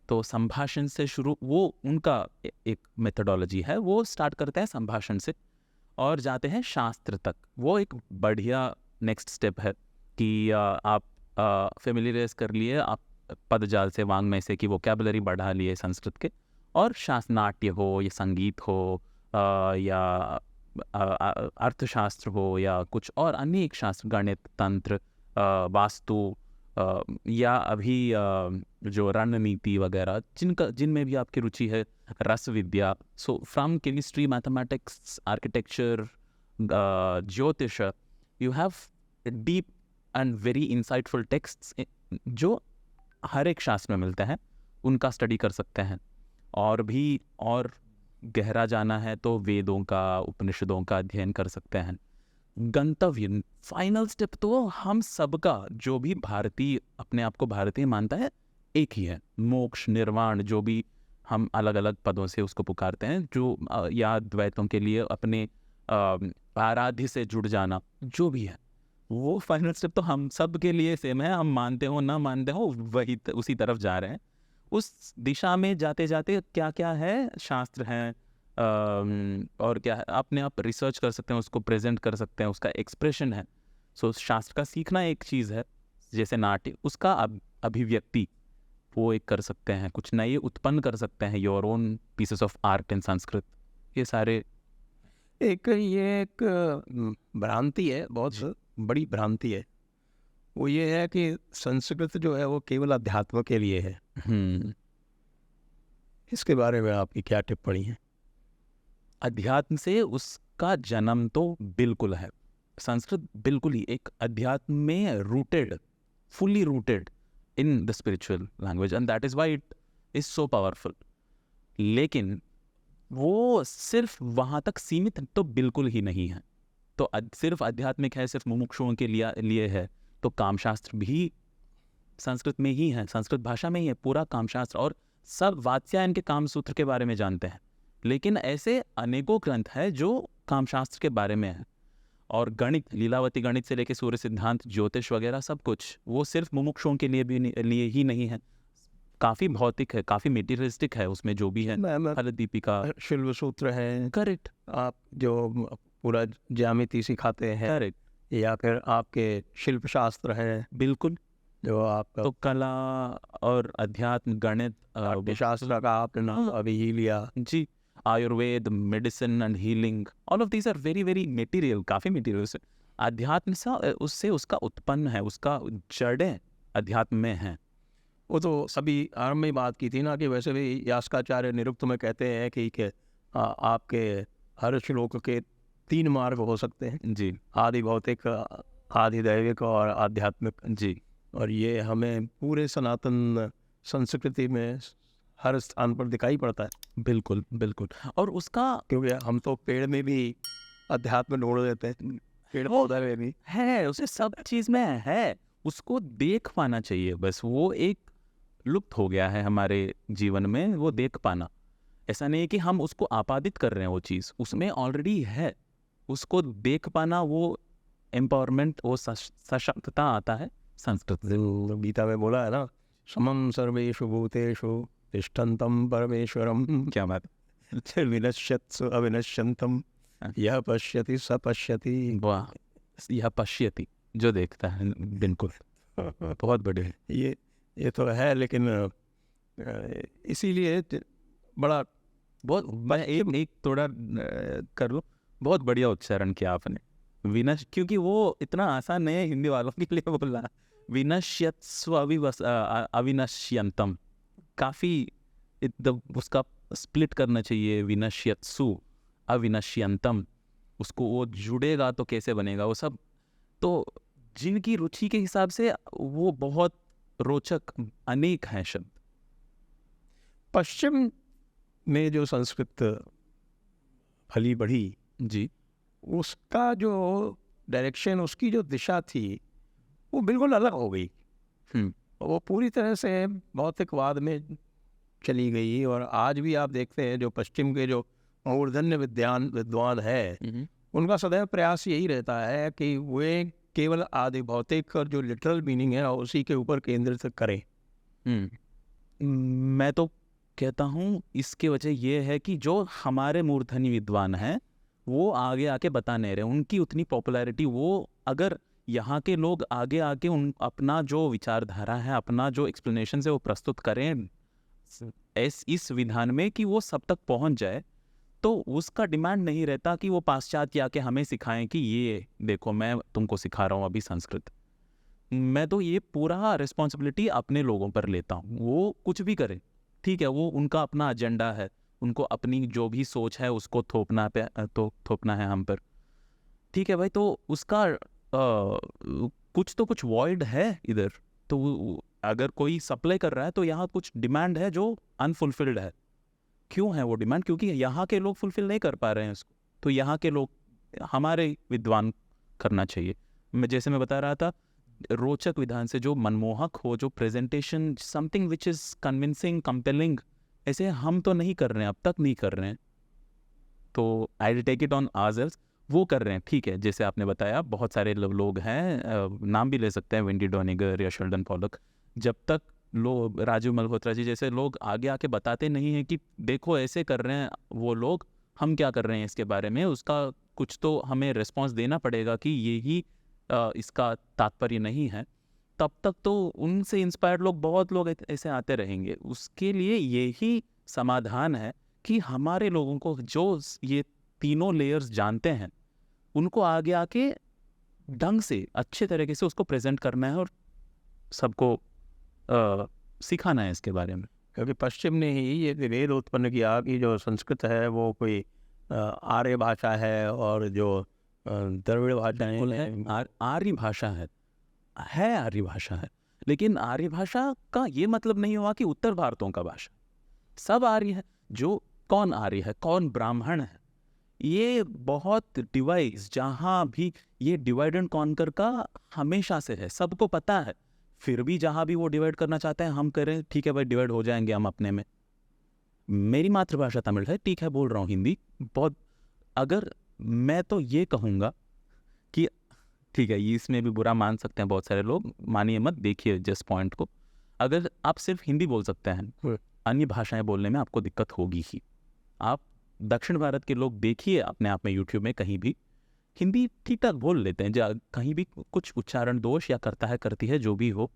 तो संभाषण से शुरू, वो उनका एक मेथोडोलॉजी है, वो स्टार्ट करते हैं संभाषण से और जाते हैं शास्त्र तक। वो एक बढ़िया नेक्स्ट स्टेप है कि आप फेमिलियराइज कर लिए, आप पदजाल से वांग्मय से की वोकैबुलरी बढ़ा लिए संस्कृत के, और शास्त्र नाट्य हो या संगीत हो या अर्थशास्त्र हो या कुछ और अनेक शास्त्र, गणित, तंत्र, वास्तु या अभी जो रणनीति वगैरह जिनमें भी आपकी रुचि है, रस विद्या, so from chemistry, mathematics, architecture, ज्योतिष, you have deep and very insightful texts जो हर एक शास्त्र में मिलते हैं, उनका स्टडी कर सकते हैं। और भी और गहरा जाना है तो वेदों का, उपनिषदों का अध्ययन कर सकते हैं। गंतव्य, फाइनल स्टेप तो हम सबका, जो भी भारतीय अपने आप को भारतीय मानता है, एक ही है, मोक्ष, निर्वाण, जो भी हम अलग अलग पदों से उसको पुकारते हैं, जो या द्वैतों के लिए अपने आराध्य से जुड़ जाना, जो भी है वो फाइनल स्टेप तो हम सब के लिए सेम है। हम मानते हो ना मानते हो, वही उसी तरफ जा रहे हैं। उस दिशा में जाते जाते क्या क्या है, शास्त्र हैं और क्या है, अपने आप रिसर्च कर सकते हैं, उसको प्रेजेंट कर सकते हैं, उसका एक्सप्रेशन है। सो शास्त्र का सीखना एक चीज़ है, जैसे नाट्य, उसका अभिव्यक्ति वो एक कर सकते हैं, कुछ नए उत्पन्न कर सकते हैं, your own pieces of art in Sanskrit. ये सारे ये एक भ्रांति है, बहुत बड़ी भ्रांति है। वो ये है कि संस्कृत जो है वो केवल अध्यात्म के लिए है। इसके बारे में आपकी क्या टिप्पणी है? अध्यात्म से उसका जन्म तो बिल्कुल है। संस्कृत बिल्कुल ही एक अध्यात्म में rooted, fully rooted in the spiritual language, and that is why it is so powerful. लेकिन वो सिर्फ वहाँ तक सीमित तो बिल्कुल ही नहीं है। तो सिर्फ आध्यात्मिक है, सिर्फ मुमुक्षुओं के लिए है, तो कामशास्त्र भी संस्कृत में ही है, संस्कृत भाषा में ही है पूरा कामशास्त्र। और सब वात्स्यायन के कामसूत्र के बारे में जानते हैं, लेकिन ऐसे अनेकों ग्रंथ हैं जो कामशास्त्र के बारे में है। और गणित, लीलावती गणित से लेके सूर्य सिद्धांत, ज्योतिष वगैरह सब कुछ, वो सिर्फ मुमुक्षुओं के लिए ही नहीं है, काफ़ी भौतिक है, काफ़ी मेटीरियलिस्टिक है उसमें जो भी है। फल दीपिका, शिल्प सूत्र है, करेक्ट, आप जो पूरा ज्यामिति सिखाते हैं, करेक्ट, या फिर आपके शिल्प शास्त्र है, बिल्कुल, जो आपका तो कला और अध्यात्म, गणित, शास्त्र का आपने नाम अभी ही लिया जी, Ayurveda, medicine and healing, all of these are very very material, काफ़ी मटेरियल। अध्यात्म सा उससे उसका उत्पन्न है, उसका जड़ें अध्यात्म में हैं। वो तो अभी आरंभ में बात की थी ना कि वैसे भी यास्काचार्य निरुक्त में कहते हैं कि आपके हर श्लोक के 3 मार्ग हो सकते हैं जी, आदि भौतिक, आदि दैविक और आध्यात्मिक जी, और ये हमें पूरे सनातन संस्कृति में हर स्थान पर दिखाई पड़ता है। बिल्कुल बिल्कुल। और उसका क्योंकि हम तो पेड़ में भी अध्यात्म ढूंढ लेते हैं पेड़ पौधा में भी। है, उसे सब चीज में है, उसको देख पाना चाहिए बस। वो एक लुप्त हो गया है हमारे जीवन में, वो देख पाना। ऐसा नहीं है कि हम उसको आपादित कर रहे हैं, वो चीज़ उसमें ऑलरेडी है, उसको देख पाना, वो एम्पावरमेंट, वो सशक्तता आता है संस्कृत से। जो गीता में बोला है ना, समम सर्वेषु भूतेषु तिष्ठन्तं परमेश्वरम क्या बात, विनश्यत्सु अविनश्यन्तं यह पश्यति स पश्यति। वाह, यह पश्यति, जो देखता है, बिल्कुल, बहुत बढ़िया। ये तो है, लेकिन इसीलिए बड़ा बहुत, मैं एक थोड़ा कर लो, बहुत बढ़िया उच्चारण किया आपने, विनश, क्योंकि वो इतना आसान नहीं है हिंदी वालों के लिए बोलना। विनश्यत्स्व अविनश्यंतम, काफ़ी उसका स्प्लिट करना चाहिए, विनश्यत्सु अविनश्यंतम, उसको वो जुड़ेगा तो कैसे बनेगा वो सब। तो जिनकी रुचि के हिसाब से वो बहुत रोचक अनेक हैं शब्द। पश्चिम में जो संस्कृत फली बढ़ी जी, उसका जो डायरेक्शन, उसकी जो दिशा थी, वो बिल्कुल अलग हो गई। वो पूरी तरह से भौतिकवाद में चली गई। और आज भी आप देखते हैं जो पश्चिम के जो मूर्धन्य विद्वान है, उनका सदैव प्रयास यही रहता है कि वे केवल आदि भौतिक और जो लिटरल मीनिंग है उसी के ऊपर केंद्रित करें। मैं तो कहता हूँ इसकी वजह ये है कि जो हमारे मूर्धन्य विद्वान हैं वो आगे आके बता नहीं रहे, उनकी उतनी पॉपुलैरिटी, वो अगर यहाँ के लोग आगे आके उन अपना जो विचारधारा है, अपना जो एक्सप्लेनेशन है वो प्रस्तुत करें इस विधान में कि वो सब तक पहुँच जाए, तो उसका डिमांड नहीं रहता कि वो पाश्चात्य आके हमें सिखाएं कि ये देखो मैं तुमको सिखा रहा हूँ अभी संस्कृत। मैं तो ये पूरा रिस्पॉन्सिबिलिटी अपने लोगों पर लेता हूँ, वो कुछ भी करें, ठीक है, वो उनका अपना एजेंडा है, उनको अपनी जो भी सोच है उसको थोपना है हम पर, ठीक है भाई। तो उसका कुछ वॉइड है इधर, तो अगर कोई सप्लाई कर रहा है तो यहाँ कुछ डिमांड है जो अनफुलफिल्ड है। क्यों है वो डिमांड? क्योंकि यहाँ के लोग फुलफिल नहीं कर पा रहे हैं उसको, तो यहाँ के लोग, हमारे विद्वान करना चाहिए। जैसे मैं बता रहा था, रोचक विधान से जो मनमोहक हो, जो presentation, something which is convincing, compelling, ऐसे हम तो नहीं कर रहे हैं, अब तक नहीं कर रहे हैं। तो आई टेक इट ऑन आवर्सेल्व्स, वो कर रहे हैं, ठीक है। जैसे आपने बताया बहुत सारे लोग हैं, नाम भी ले सकते हैं, वेंडी डोनिगर या शेल्डन पॉलक। जब तक लोग, राजीव मल्होत्रा जी जैसे लोग आगे आके बताते नहीं हैं कि देखो ऐसे कर रहे हैं वो लोग, हम क्या कर रहे हैं इसके बारे में, उसका कुछ तो हमें रिस्पॉन्स देना पड़ेगा कि यही इसका तात्पर्य नहीं है, तब तक तो उनसे इंस्पायर्ड लोग, बहुत लोग ऐसे आते रहेंगे। उसके लिए यही समाधान है कि हमारे लोगों को जो ये तीनों लेयर्स जानते हैं उनको आगे आके ढंग से, अच्छे तरीके से उसको प्रेजेंट करना है और सबको सिखाना है इसके बारे में। क्योंकि पश्चिम ने ही ये विभेद उत्पन्न किया कि जो संस्कृत है वो कोई आर्य भाषा है और जो द्रविड़ भाषाएं हैं आर्य भाषा है आर्य भाषा है, लेकिन आर्य भाषा का ये मतलब नहीं हुआ कि उत्तर भारतों का भाषा सब आर्य है। जो कौन आर्य है, कौन ब्राह्मण है, ये बहुत डिवाइस, जहाँ भी ये डिवाइड एंड कॉन्कर का हमेशा से है, सबको पता है। फिर भी जहाँ भी वो डिवाइड करना चाहते हैं, हम करें, ठीक है भाई डिवाइड हो जाएंगे हम अपने में। मेरी मातृभाषा तमिल है, ठीक है बोल रहा हूँ हिंदी बहुत। अगर मैं तो ये कहूँगा कि ठीक है, इसमें भी बुरा मान सकते हैं बहुत सारे लोग, मानिए मत, देखिए जिस पॉइंट को, अगर आप सिर्फ हिंदी बोल सकते हैं, अन्य भाषाएं बोलने में आपको दिक्कत होगी ही। आप दक्षिण भारत के लोग देखिए अपने आप में, यूट्यूब में कहीं भी हिंदी ठीक ठाक बोल लेते हैं, कहीं भी कुछ उच्चारण दोष या करता है, करती है, जो भी हो,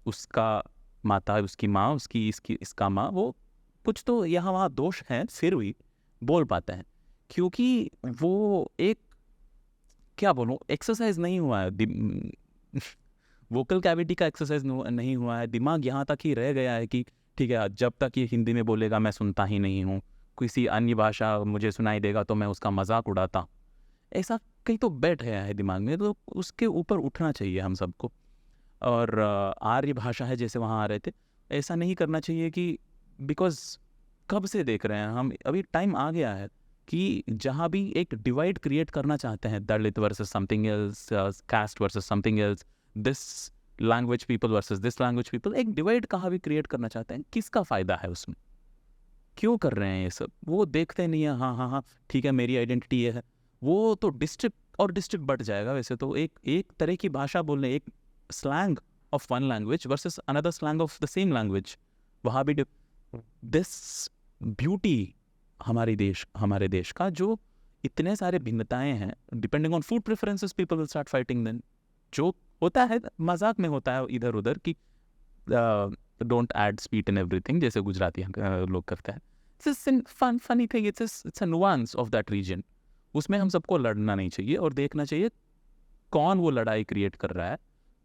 उसका माता, उसकी माँ, उसकी इसका माँ, वो कुछ तो यहाँ वहाँ दोष हैं, फिर भी बोल पाते हैं, क्योंकि वो एक, क्या बोलूँ, एक्सरसाइज नहीं हुआ है, वोकल कैविटी का एक्सरसाइज नहीं हुआ है, दिमाग यहाँ तक ही रह गया है कि ठीक है, जब तक ये हिंदी में बोलेगा मैं सुनता ही नहीं हूँ, किसी अन्य भाषा मुझे सुनाई देगा तो मैं उसका मजाक उड़ाता हूँ, ऐसा कहीं तो बैठ गया है दिमाग में। तो उसके ऊपर उठना चाहिए हम सबको। और आर्य भाषा है जैसे वहाँ आ रहे थे, ऐसा नहीं करना चाहिए कि बिकॉज कब से देख रहे हैं हम, अभी टाइम आ गया है, कि जहाँ भी एक डिवाइड क्रिएट करना चाहते हैं, Dalit versus something else, caste versus something else, this language people versus this language people, एक डिवाइड कहाँ भी क्रिएट करना चाहते हैं, किसका फ़ायदा है उसमें? क्यों कर रहे हैं ये सब? वो देखते नहीं है, हाँ हाँ हाँ ठीक है मेरी आइडेंटिटी ये है। वो तो डिस्ट्रिक्ट और डिस्ट्रिक्ट बढ़ जाएगा वैसे तो। एक तरह की भाषा बोलने, एक slang of one language versus another slang of the same language, वहाँ भी दिस ब्यूटी हमारे देश का, जो इतने सारे भिन्नताएं हैं, depending on food preferences people will start fighting then. जो होता है मजाक में होता है इधर उधर कि don't add sweet in everything, जैसे गुजराती लोग करते हैं। It's funny thing, it's a nuance of that region. उसमें हम सबको लड़ना नहीं चाहिए और देखना चाहिए कौन वो लड़ाई क्रिएट कर रहा है,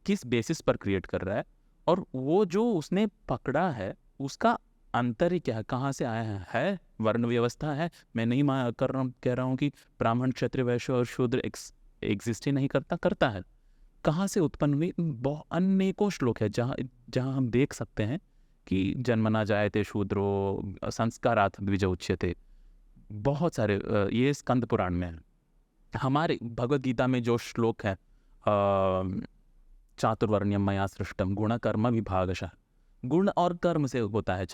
किस बेसिस पर क्रिएट कर रहा है, और वो जो उसने पकड़ा है उसका अंतर ही क्या है, कहाँ से आया है वर्ण व्यवस्था है। मैं नहीं कह रहा हूँ कि ब्राह्मण क्षत्रिय वैश्य और शूद्र एग्जिस्ट ही नहीं करता है। कहाँ से उत्पन्न हुई? अनेकों श्लोक है जहाँ हम देख सकते हैं कि जन्मना जायते शूद्रो संस्कारात् द्विज उच्यते। बहुत सारे ये स्कंद पुराण में है। हमारे भगवद गीता में जो श्लोक है, चातुर्वर्ण्यम मया सृष्टम गुण कर्म विभागशः, गुण और कर्म से होता है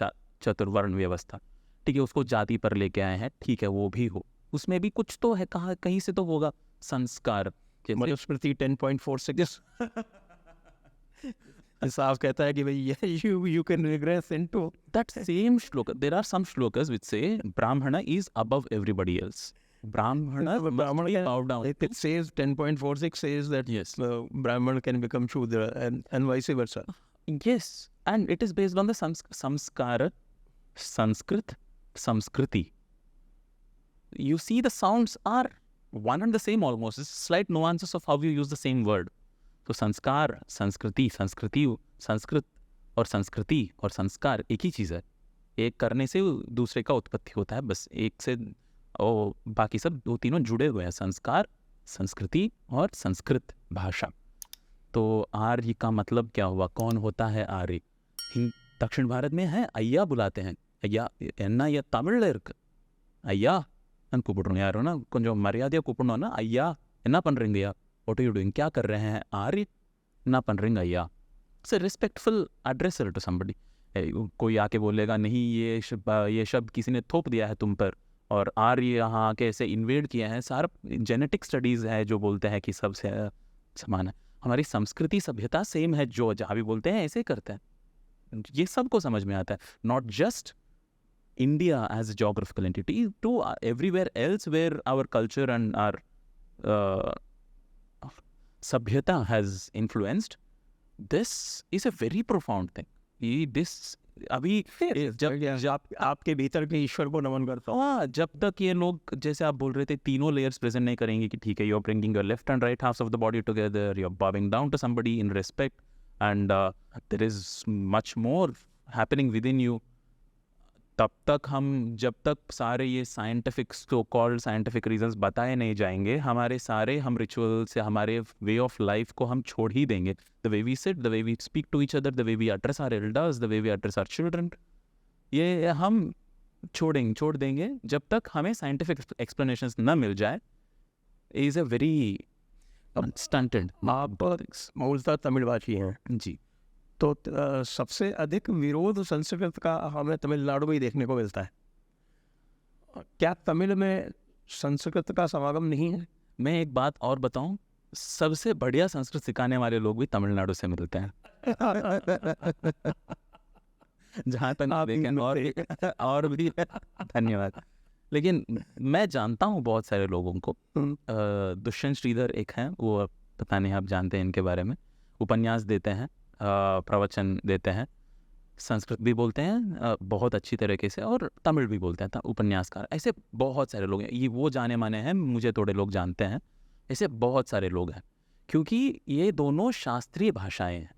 चतुर्वर्ण व्यवस्था। ठीक है, उसको जाति पर लेके आए हैं, ठीक है वो भी हो, उसमें भी कुछ तो है, कहाँ कहीं से तो होगा संस्कार। मनुस्मृति 10.46 साफ कहता है कि भाई you can regress into that same shloka. There are some shlokas which say Brahmana is above everybody else. Brahmana must be bowed down. It says 10.46 says that Yes. Brahman can become Shudra and vice versa. Yes, and it is based on the samskara, Sanskrit, Samskriti. You see the sounds are one and the same almost. It's slight nuances of how you use the same word. तो संस्कार, संस्कृति, संस्कृत और संस्कृति और संस्कार एक ही चीज़ है। एक करने से दूसरे का उत्पत्ति होता है, बस एक से और बाकी सब दो तीनों जुड़े हुए हैं, संस्कार, संस्कृति और संस्कृत भाषा। तो आर्य का मतलब क्या हुआ? कौन होता है आर्य? दक्षिण भारत में है अय्या बुलाते हैं, अय्या एन्ना या तमिल अय्या கூப்பிடுறோம் யாரோ ना கொஞ்சம் மரியாதையாக கூப்பிடணும்னா ஐயா என்ன பண்ணுறீங்க, what are you doing, क्या कर रहे हैं आर्य, ना पन रहे अय्या। It's a respectful addresser to somebody. कोई आके बोलेगा नहीं ये शब्द किसी ने थोप दिया है तुम पर और आर्य यहाँ आके ऐसे इन्वेड किया है। सारा जेनेटिक स्टडीज़ है जो बोलते हैं कि सबसे समान है। हमारी संस्कृति सभ्यता सेम है, जो जहाँ भी बोलते हैं ऐसे करते हैं। ये सबको समझ में आता है, not just India as a geographical entity, to everywhere else where our culture and our sabhyata has influenced. This is a very profound thing. This अभी जब आपके भीतर के ईश्वर को नमन करता हूँ। हाँ, जब तक ये लोग जैसे आप बोल रहे थे तीनों लेयर्स प्रेजेंट नहीं करेंगे कि ठीक है you're bringing your left and right halves of the body together, you're bowing down to somebody in respect, and there is much more happening within you. तब तक जब तक सारे ये scientific so called scientific reasons बताए नहीं जाएंगे, हम रिचुअल से हमारे वे ऑफ लाइफ को हम छोड़ ही देंगे। The way we sit, the way we speak to each other, the way we address our elders, the way we address our children, ये हम छोड़ देंगे जब तक हमें साइंटिफिक एक्सप्लेनेशंस न मिल जाए। Is a very stunted. आप मूलतः तमिलभाषी हैं जी, तो सबसे अधिक विरोध संस्कृत का हमें तमिलनाडु में ही देखने को मिलता है। क्या तमिल में संस्कृत का समागम नहीं है? मैं एक बात और बताऊं, सबसे बढ़िया संस्कृत सिखाने वाले लोग भी तमिलनाडु से मिलते हैं। जहाँ तक देखें और भी धन्यवाद। लेकिन मैं जानता हूँ बहुत सारे लोगों को। दुष्यंत श्रीधर एक हैं, वो पता नहीं आप जानते हैं इनके बारे में, उपन्यास देते हैं, प्रवचन देते हैं, संस्कृत भी बोलते हैं बहुत अच्छी तरीके से और तमिल भी बोलते हैं, उपन्यासकार। ऐसे बहुत सारे लोग हैं, ये वो जाने माने हैं, मुझे थोड़े लोग जानते हैं, ऐसे बहुत सारे लोग हैं, क्योंकि ये दोनों शास्त्रीय भाषाएं हैं।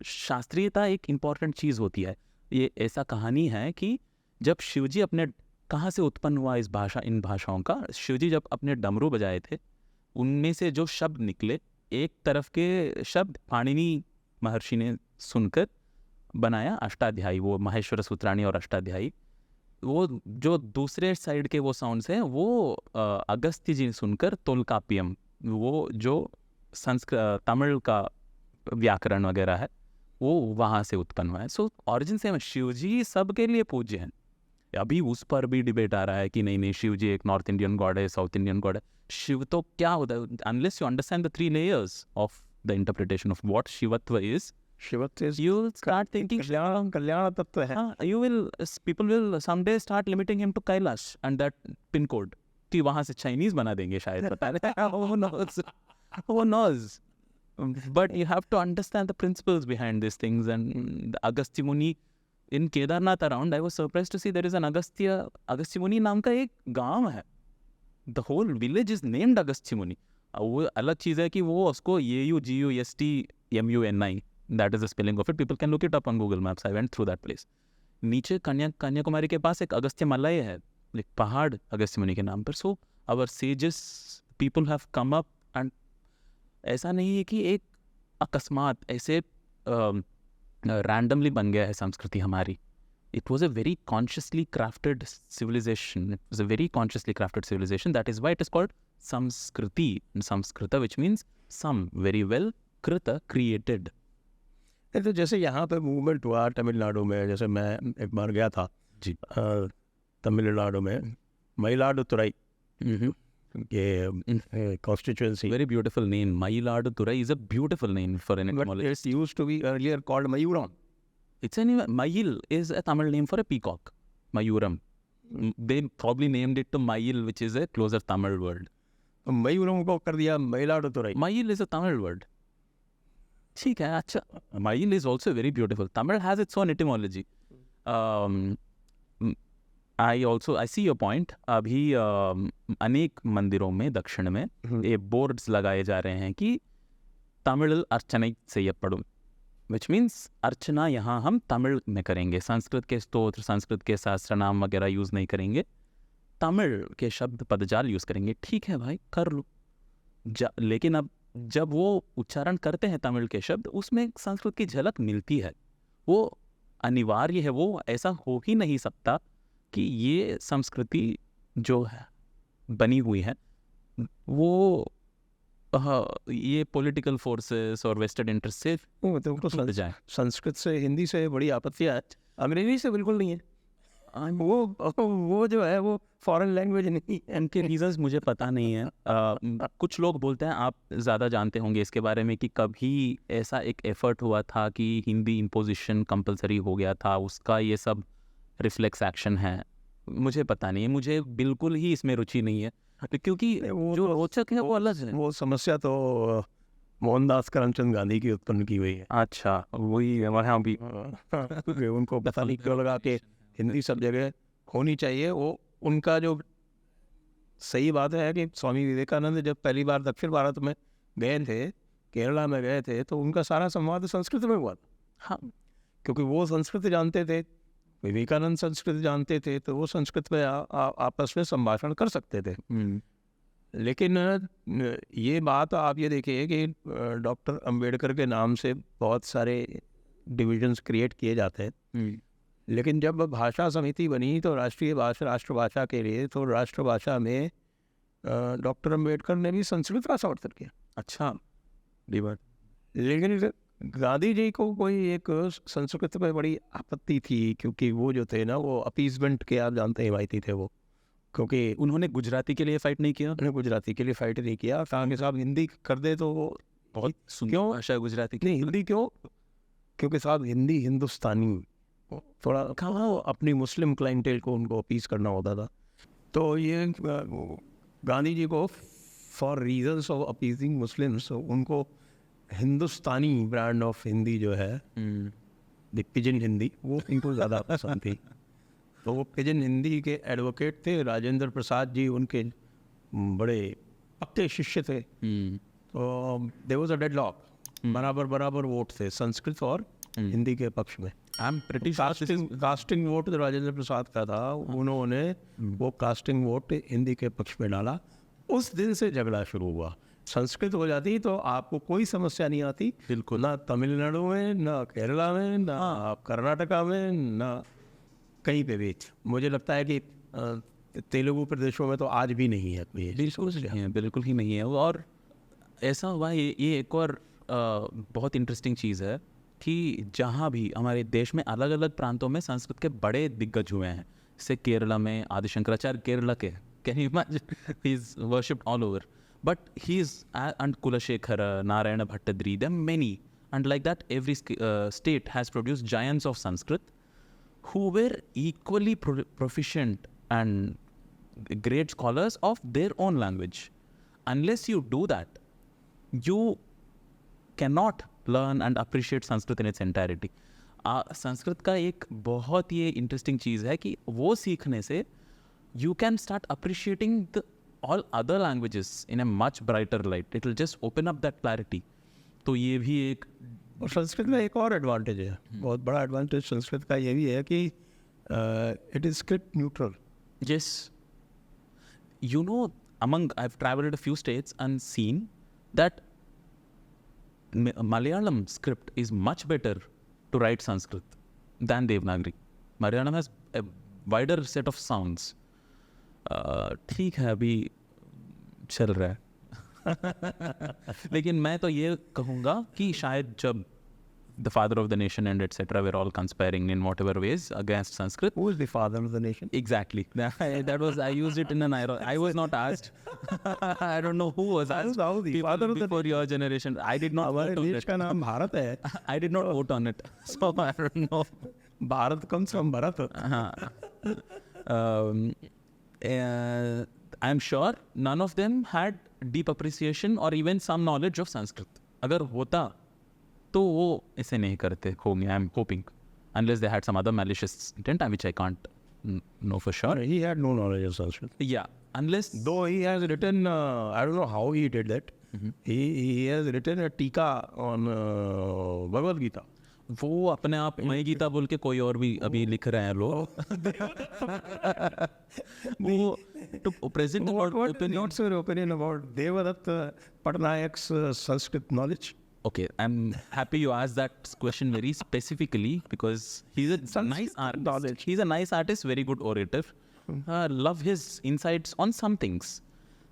शास्त्रीयता एक इम्पॉर्टेंट चीज़ होती है। ये ऐसा कहानी है कि जब शिवजी अपने, कहाँ से उत्पन्न हुआ इन भाषाओं का, शिवजी जब अपने डमरू बजाए थे, उनमें से जो शब्द निकले, एक तरफ के शब्द पाणिनि महर्षि ने सुनकर बनाया अष्टाध्यायी, वो माहेश्वर सूत्राणी और अष्टाध्यायी। वो जो दूसरे साइड के वो साउंड्स हैं वो अगस्त्य जी सुनकर तोलकाप्पियम, वो जो संस्कृत तमिल का व्याकरण वगैरह है वो वहाँ से उत्पन्न हुआ है। सो ऑरिजिन सेम है। शिव जी सबके लिए पूज्य हैं। अभी उस पर भी डिबेट आ रहा है कि नहीं शिव जी एक नॉर्थ इंडियन गॉड है, साउथ इंडियन गॉड है। शिव तो क्या होता है, unless you understand the 3 layers of the interpretation of what शिवत्व इज, शिवत्व you will start thinking कल्याण तत्व है। you will people will someday start limiting him to Kailash and that pin code कि वहाँ से चाइनीज बना देंगे शायद, पता नहीं, who knows but you have to understand the principles behind these things. And the Agastya Muni in Kedarnath around, I was surprised to see there is an Agastya Muni नाम का एक गांव है. The whole village is named Agastya Muni. वो अलग चीज़ है कि वो उसको AUGUSTMUNI, that is the spelling of it. People can look it up on Google Maps. I went through that place. नीचे कन्याकुमारी के पास एक अगस्त्य मलय है, एक पहाड़ अगस्त्य मुनि के नाम पर. So our sages people have come up, and ऐसा नहीं है कि एक अकस्मात ऐसे रैंडमली बन गया है संस्कृति हमारी. It was a very consciously crafted civilization. It was a very consciously crafted civilization. That is why it is called Samskriti. Samskrita, which means some, very well, Krita, created. तो जैसे यहाँ पे मूवमेंट हुआ तमिलनाडु में, जैसे मैं एक बार गया था जी तमिलनाडु में मयिलाडुतुराई ये constituency. Very beautiful name. Mayiladurai is a beautiful name for an But etymologist. it used to be earlier called Mayuram. It's anyway, Mayil is a Tamil name for a peacock. Mayuram. They probably named it to Mayil, which is a closer Tamil word. मयूरम को कर दिया Mayiladuthurai. Mayil is a Tamil word. ठीक है, अच्छा. Mayil is also very beautiful. Tamil has its own etymology. I see your point. अभी अनेक मंदिरों में दक्षिण में ये बोर्ड्स लगाए जा रहे हैं कि तमिल अर्चना से ये पढ़ो, विच मीन्स अर्चना यहाँ हम तमिल में करेंगे, संस्कृत के स्तोत्र, संस्कृत के शास्त्र नाम वगैरह यूज़ नहीं करेंगे, तमिल के शब्द पदजाल यूज़ करेंगे. ठीक है भाई, कर लो. लेकिन अब जब वो उच्चारण करते हैं तमिल के शब्द, उसमें संस्कृत की झलक मिलती है. वो अनिवार्य है, वो ऐसा हो ही नहीं सकता कि ये संस्कृति जो है बनी हुई है वो ये पॉलिटिकल फोर्सेस और वेस्टेड इंटरेस्ट से तुमको जाए. संस्कृत से हिंदी से बड़ी आपत्ति है, अंग्रेजी से बिल्कुल नहीं है. वो जो है वो फॉरेन लैंग्वेज नहीं है. इनके रीजंस मुझे पता नहीं है. कुछ लोग बोलते हैं, आप ज़्यादा जानते होंगे इसके बारे में, कि कभी ऐसा एक एफर्ट हुआ था कि हिंदी इम्पोजिशन कंपलसरी हो गया था, उसका ये सब रिफ्लेक्स एक्शन है. मुझे पता नहीं है, मुझे बिल्कुल ही इसमें रुचि नहीं है, क्योंकि जो रोचक है वो अलग है. वो समस्या तो मोहनदास करमचंद गांधी की उत्पन्न की हुई है. अच्छा, वही हमारे यहाँ भी उनको पता नहीं क्यों लगा कि हिंदी सब जगह होनी चाहिए. वो उनका जो सही बात है कि स्वामी विवेकानंद जब पहली बार दक्षिण भारत में गए थे, केरला में गए थे, तो उनका सारा संवाद संस्कृत में हुआ था. हाँ, क्योंकि वो संस्कृत जानते थे, विवेकानंद संस्कृत जानते थे, तो वो संस्कृत में आपस में संभाषण कर सकते थे. लेकिन ये बात आप ये देखिए कि डॉक्टर अंबेडकर के नाम से बहुत सारे डिविजन्स क्रिएट किए जाते हैं. लेकिन जब भाषा समिति बनी तो राष्ट्रीय भाषा, राष्ट्रभाषा के लिए, तो राष्ट्रभाषा में डॉक्टर अंबेडकर ने भी संस्कृत का समर्थन किया. अच्छा, लेकिन गांधी जी को कोई एक संस्कृत में बड़ी आपत्ति थी, क्योंकि वो जो थे ना, वो अपीसमेंट के, आप जानते हैं, हिमायती थे वो. क्योंकि उन्होंने गुजराती के लिए फाइट नहीं किया. उन्होंने गुजराती के लिए फाइट नहीं किया. कहा कि साहब हिंदी कर दे तो वो बहुत सुंदर क्यों भाषा है गुजराती की. नहीं, हिंदी क्यों? क्योंकि साहब हिंदी हिंदुस्तानी, थोड़ा कहाँ अपनी मुस्लिम क्लाइंटेल को उनको अपीस करना होता था. तो ये गांधी जी को for reasons of appeasing Muslims, उनको हिंदुस्तानी ब्रांड ऑफ हिंदी जो है, द पिजन हिंदी, वो इनको ज़्यादा पसंद थी. तो वो पिजन हिंदी के एडवोकेट थे. राजेंद्र प्रसाद जी उनके बड़े पक्के शिष्य थे. तो देयर वाज अ डेडलॉक, बराबर वोट थे संस्कृत और हिंदी के पक्ष में. I am pretty casting vote Rajendra Prasad का था. उन्होंने वो कास्टिंग वोट हिंदी के पक्ष में डाला. उस दिन से झगड़ा शुरू हुआ. संस्कृत हो जाती तो आपको कोई समस्या नहीं आती. बिल्कुल. ना तमिलनाडु में, ना केरला में, ना कर्नाटका में, ना कहीं पे भी। मुझे लगता है कि तेलुगु प्रदेशों में तो आज भी नहीं है कोई ऐसी बिल्कुल समस्या। नहीं है, बिल्कुल ही नहीं है। और ऐसा हुआ, ये एक और बहुत इंटरेस्टिंग चीज़ है कि जहाँ भी हमारे देश में अलग अलग प्रांतों में संस्कृत के बड़े दिग्गज हुए हैं। जैसे केरला में आदि शंकराचार्य केरला के, can you imagine, he is worshipped all over, but he is, and Kulasekhara, Narayana Bhattathiri, there many, and like that every state has produced giants of Sanskrit who were equally proficient and great scholars of their own language. Unless you do that, you cannot learn and appreciate Sanskrit in its entirety. Sanskrit का एक बहुत ही interesting चीज़ है कि वो सीखने से you can start appreciating the all other languages in a much brighter light. It will just open up that clarity. तो ये भी एक, और संस्कृत में एक और एडवांटेज है, बहुत बड़ा एडवांटेज संस्कृत का ये भी है कि it is script neutral. yes, you know, I've traveled a few states and seen that Malayalam script is much better to write Sanskrit than Devanagari. Malayalam has a wider set of sounds. ठीक है, अभी चल रहा है। लेकिन मैं तो ये कहूँगा कि शायद जब the father of the nation and etc. were all conspiring in whatever ways against Sanskrit. Who is the father of the nation? Exactly. That was, I used it in an irony. I was not asked. I don't know who was asked. How the father of the Before your generation. I did not हमारे vote on देश it. का नाम भारत है। I did not vote on it. So I don't know. Bharat comes from Bharat. I'm sure none of them had deep appreciation or even some knowledge of Sanskrit. अगर होता तो वो इसे नहीं करते होंगे, I'm hoping, unless they had some other malicious intent, which I can't know for sure. He had no knowledge of Sanskrit. Yeah, unless, Though he has written, I don't know how he did that. He has written a टीका on Bhagavad Gita. वो अपने आप मई गीता बोल के कोई और भी अभी लिख रहे हैं लोग। वो to present What's your opinion about Devadatta Patnayak's Sanskrit knowledge? Okay, I'm happy you asked that question very specifically because he's a nice artist. knowledge. He's a nice artist, very good orator. Love his insights on some things.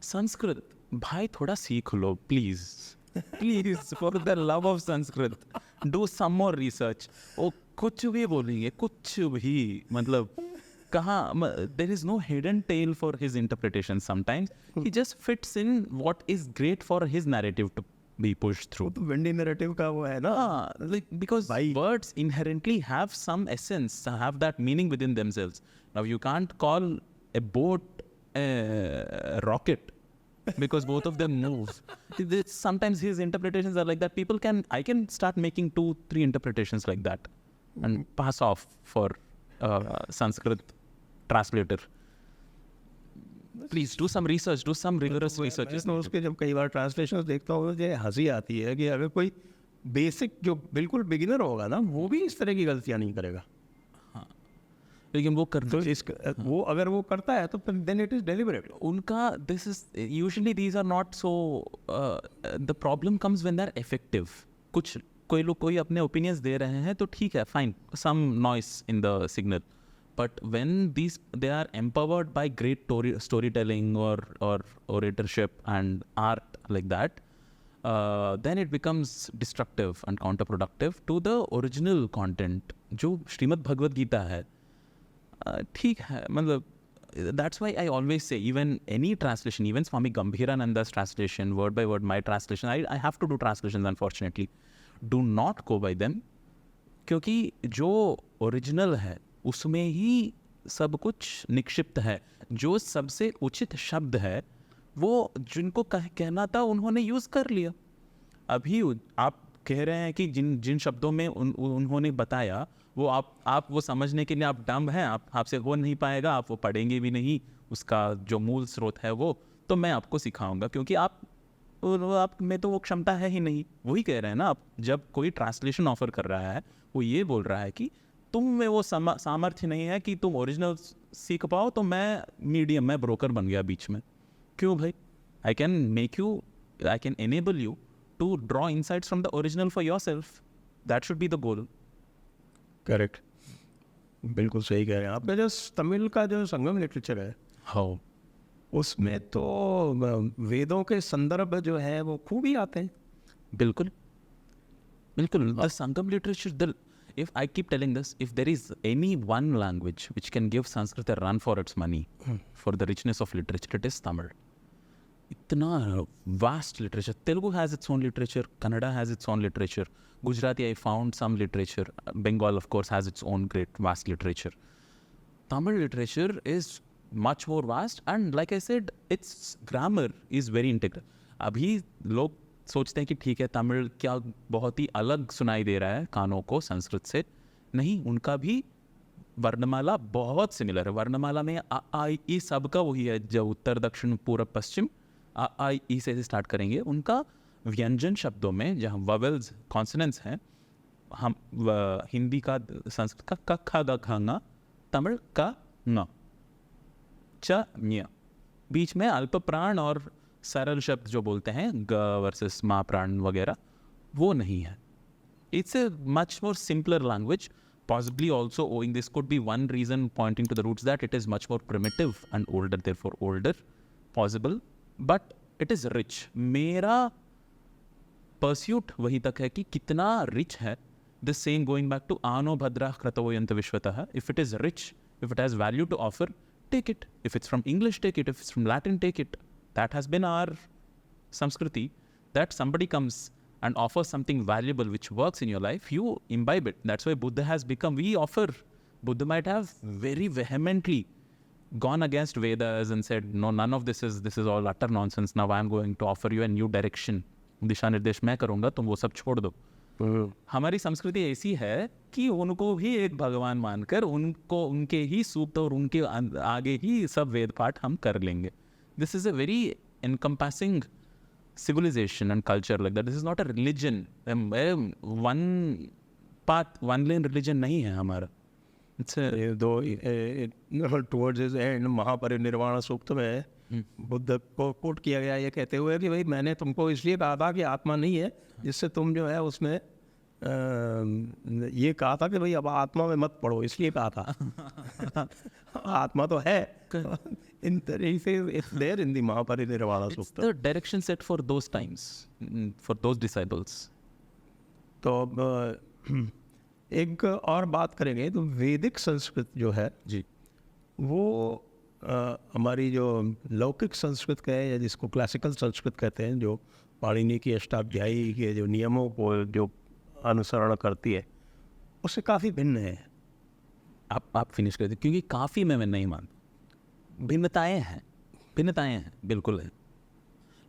Sanskrit, भाई थोड़ा सीख लो, please. Please, for the love of Sanskrit, do some more research. वो कुछ भी बोलेंगे, कुछ भी, मतलब कहाँ, there is no hidden tale for his interpretation sometimes. He just fits in what is great for his narrative to be pushed through. तो windy narrative का वो है ना। Like, because words inherently have some essence, have that meaning within themselves. Now you can't call a boat a rocket because both of them move. Sometimes his interpretations are like that. I can start making 2-3 interpretations like that and pass off for Sanskrit translator. Please do some research, do some rigorous research. मैं तो उसके जब कई बार translations देखता हूँ मुझे हंसी आती है कि अगर कोई बेसिक जो बिल्कुल बिगिनर होगा ना वो भी इस तरह की गलतियाँ नहीं करेगा। लेकिन वो कर तो वो अगर वो करता है तो देन इट इज डेलिबरेट। उनका this is usually these are not so, the problem comes when they are effective. कुछ कोई लोग कोई अपने ओपिनियंस दे रहे हैं तो ठीक है, fine, some noise in the signal, but when they are empowered by great storytelling or oratorship and art like that, then it becomes destructive and counterproductive to the original content जो श्रीमद् भगवद गीता है। ठीक है, मतलब that's why I always say, even any translation, even Swami Gambhirananda's translation, word by word, my translation, I have to do translations unfortunately, do not go by them, क्योंकि जो original है उसमें ही सब कुछ निक्षिप्त है। जो सबसे उचित शब्द है वो जिनको कहना था उन्होंने यूज़ कर लिया। अभी आप कह रहे हैं कि जिन शब्दों में उन्होंने बताया वो आप वो समझने के लिए आप डम्ब हैं, आपसे हो नहीं पाएगा, आप वो पढ़ेंगे भी नहीं, उसका जो मूल स्रोत है वो तो मैं आपको सिखाऊंगा, क्योंकि आप में तो वो क्षमता है ही नहीं। वही कह रहे हैं ना आप, जब कोई ट्रांसलेशन ऑफर कर रहा है वो ये बोल रहा है कि तुम में वो सामर्थ्य नहीं है कि तुम ओरिजिनल सीख पाओ, तो मैं मीडियम, मैं ब्रोकर बन गया बीच में। क्यों भाई? I can enable you to draw insights from the original for yourself. That should be the goal. Correct. बिल्कुल सही कह रहे हैं आप। जो तमिल का जो संगम लिटरेचर है हाँ, उसमें तो वेदों के संदर्भ जो है वो खूब ही आते हैं। बिल्कुल बिल्कुल। The Sangam literature, the if I keep telling this, if there is any one language which can give Sanskrit a run for its money, for the richness of literature, it is Tamil. इतना vast literature. Telugu has its own literature, Kannada has its own literature, Gujarati I found some literature, Bengal of course has its own great vast literature. Tamil literature is much more vast, and like I said, its grammar is very integral. अभी लोग सोचते हैं कि ठीक है, तमिल क्या बहुत ही अलग सुनाई दे रहा है कानों को संस्कृत से। नहीं, उनका भी वर्णमाला बहुत सिमिलर है। वर्णमाला में आ आई ई सबका वही है, जो उत्तर दक्षिण पूर्व पश्चिम आ आई ई से स्टार्ट करेंगे। उनका व्यंजन शब्दों में जहाँ ववेल्स कॉन्सोनेंट्स हैं, हम हिंदी का संस्कृत का क ख ग घ ङ, तमिल का न च ञ, बीच में अल्प प्राण और सरल शब्द जो बोलते हैं ग वर्सेस मा प्राण वगैरह, वो नहीं है। It's a much more simpler language, possibly also owing, this could be one reason pointing to the roots, that it is much more primitive and older, therefore older, possible, but it is rich. मेरा pursuit वही तक है कि कितना rich है। This saying going back to ano bhadrah kratoyant vishwatah, if it is rich, if it has value to offer, take it. If it's from English, take it. If it's from Latin, take it. That has been our Samskriti, that somebody comes and offers something valuable which works in your life, you imbibe it. That's why Buddha has become, we offer, Buddha might have very vehemently gone against Vedas and said, no, none of this is all utter nonsense. Now I am going to offer you a new direction. दिशा निर्देश मैं करूँगा, तुम वो सब छोड़ दो। हमारी संस्कृति ऐसी है कि उनको भी एक भगवान मानकर उनको उनके ही सूक्त और उनके आगे ही सब वेद पाठ हम कर लेंगे। This is a very encompassing civilization and culture like that. This is not a religion. One path, one lane religion नहीं है हमारा। It's a towards his end महापरिनिर्वाण सूक्त में बुद्ध को कोट किया गया ये कहते हुए कि भाई मैंने तुमको इसलिए कहा था कि आत्मा नहीं है, जिससे तुम जो है उसमें ये कहा था कि भाई अब आत्मा में मत पढ़ो, इसलिए कहा था। आत्मा तो है। In he says it's there in the Mahaparinirvan it's Sukta. the direction set for those times, for those disciples. तो एक और बात करेंगे तो वैदिक संस्कृत जो है जी, वो हमारी जो लौकिक संस्कृत कहे या जिसको क्लासिकल संस्कृत कहते हैं, जो पाणिनि की अष्टाध्यायी के जो नियमों को जो अनुसरण करती है, उससे काफ़ी भिन्न है। आप फिनिश कर दीजिए, क्योंकि काफ़ी मैं नहीं मानता। भिन्नताएं हैं, बिल्कुल है।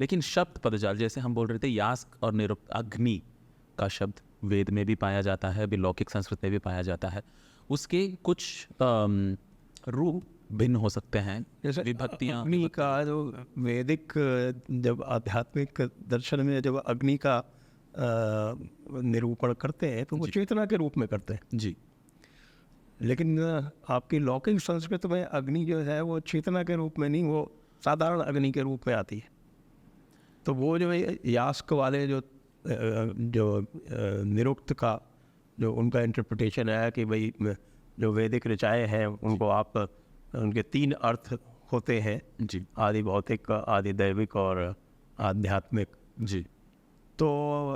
लेकिन शब्द पदजाल, जैसे हम बोल रहे थे यास्क और निरुक्त, अग्नि का शब्द वेद में भी पाया जाता है, अभी लौकिक संस्कृत में भी पाया जाता है। उसके कुछ रूप भिन्न हो सकते हैं, जैसे विभक्तियाँ। अग्नि का जो वैदिक जब आध्यात्मिक दर्शन में जब अग्नि का निरूपण करते हैं तो वो चेतना के रूप में करते हैं जी, लेकिन आपकी लौकिक संस्कृत में अग्नि जो है वो चेतना के रूप में नहीं, वो साधारण अग्नि के रूप में आती है। तो वो जो है यास्क वाले जो निरुक्त का जो उनका इंटरप्रिटेशन है कि भाई जो वैदिक ऋचाएँ हैं उनको आप उनके 3 अर्थ होते हैं जी, आदि भौतिक, आदि दैविक और आध्यात्मिक जी। तो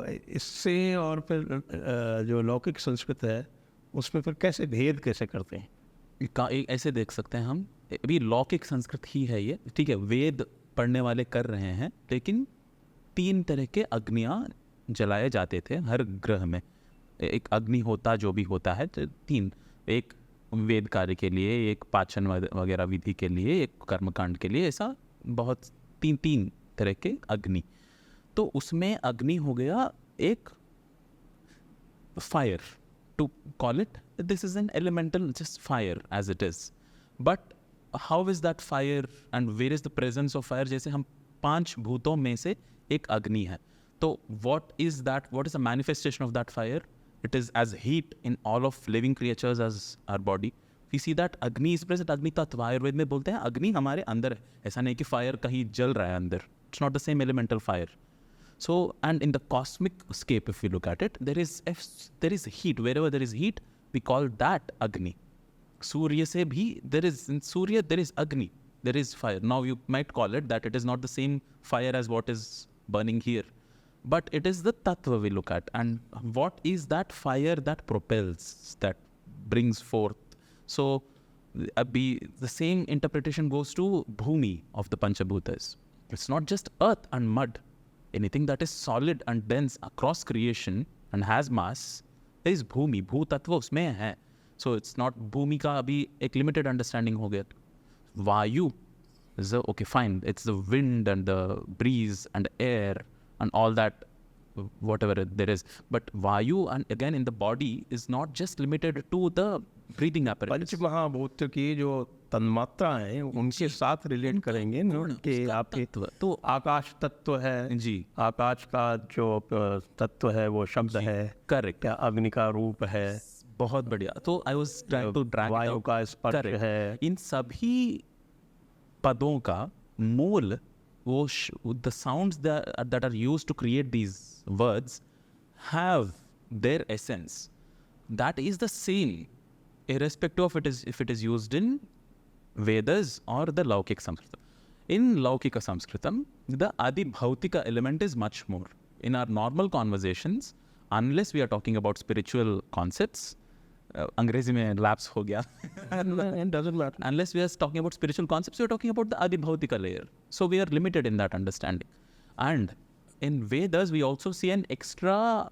इससे और फिर जो लौकिक संस्कृत है उसमें फिर कैसे भेद कैसे करते हैं? ऐसे देख सकते हैं हम, अभी लौकिक संस्कृत ही है ये, ठीक है, वेद पढ़ने वाले कर रहे हैं, लेकिन 3 तरह के अग्नियाँ जलाए जाते थे हर ग्रह में। एक अग्नि होता जो भी होता है, 3, एक वेद कार्य के लिए, एक पाचन वगैरह विधि के लिए, एक कर्मकांड के लिए, ऐसा बहुत 3 तरह के अग्नि। तो उसमें अग्नि हो गया एक fire, to call it, this is an elemental just fire as it is, but how is that fire and where is the presence of fire? जैसे हम 5 भूतों में से एक अग्नि है, तो what is a manifestation of that fire? It is as heat in all of living creatures as our body. We see that Agni is present. Agni तत्व आयुर्वेद में बोलते हैं अग्नि हमारे अंदर है, ऐसा नहीं कि फायर कहीं जल रहा है अंदर। It's not the same elemental fire. So, and in the cosmic scape, if we look at it, there is heat. Wherever there is heat, we call that Agni. सूर्य से भी there is agni, there is fire. Now you might call it that it is not the same fire as what is burning here, but it is the tattva we look at, and what is that fire that propels, that brings forth. So the same interpretation goes to bhumi of the Panchabhutas. It's not just earth and mud. Anything that is solid and dense across creation and has mass is bhumi. भू तत्व उसमें है. So it's not bhumi का अभी एक limited understanding हो गया. Vayu is the, okay fine, it's the wind and the breeze and air and all that, whatever there is. But Vayu, and again in the body, is not just limited to the breathing apparatus. पंच महाभूत की जो तन्मात्रा है उनके साथ relate करेंगे न, कि आपके तो आकाश तत्व है जी, आकाश का जो तत्व है वो शब्द है, करेक्ट, क्या अग्नि का रूप है, बहुत बढ़िया. तो I was trying to drag वायु का स्पर्श है, इन सभी पदों का मूल वो the sounds that are used to create these words have their essence that is the same irrespective of if it is used in Vedas or the Laukik Samskritam. In Laukika Samskritam, the Adi Bhautika element is much more. In our normal conversations, unless we are talking about spiritual concepts, अंग्रेजी में lapse हो गया. it doesn't matter. Unless we are talking about spiritual concepts, we are talking about the Adi Bhautika layer. So we are limited in that understanding. And in Vedas, we also see an extra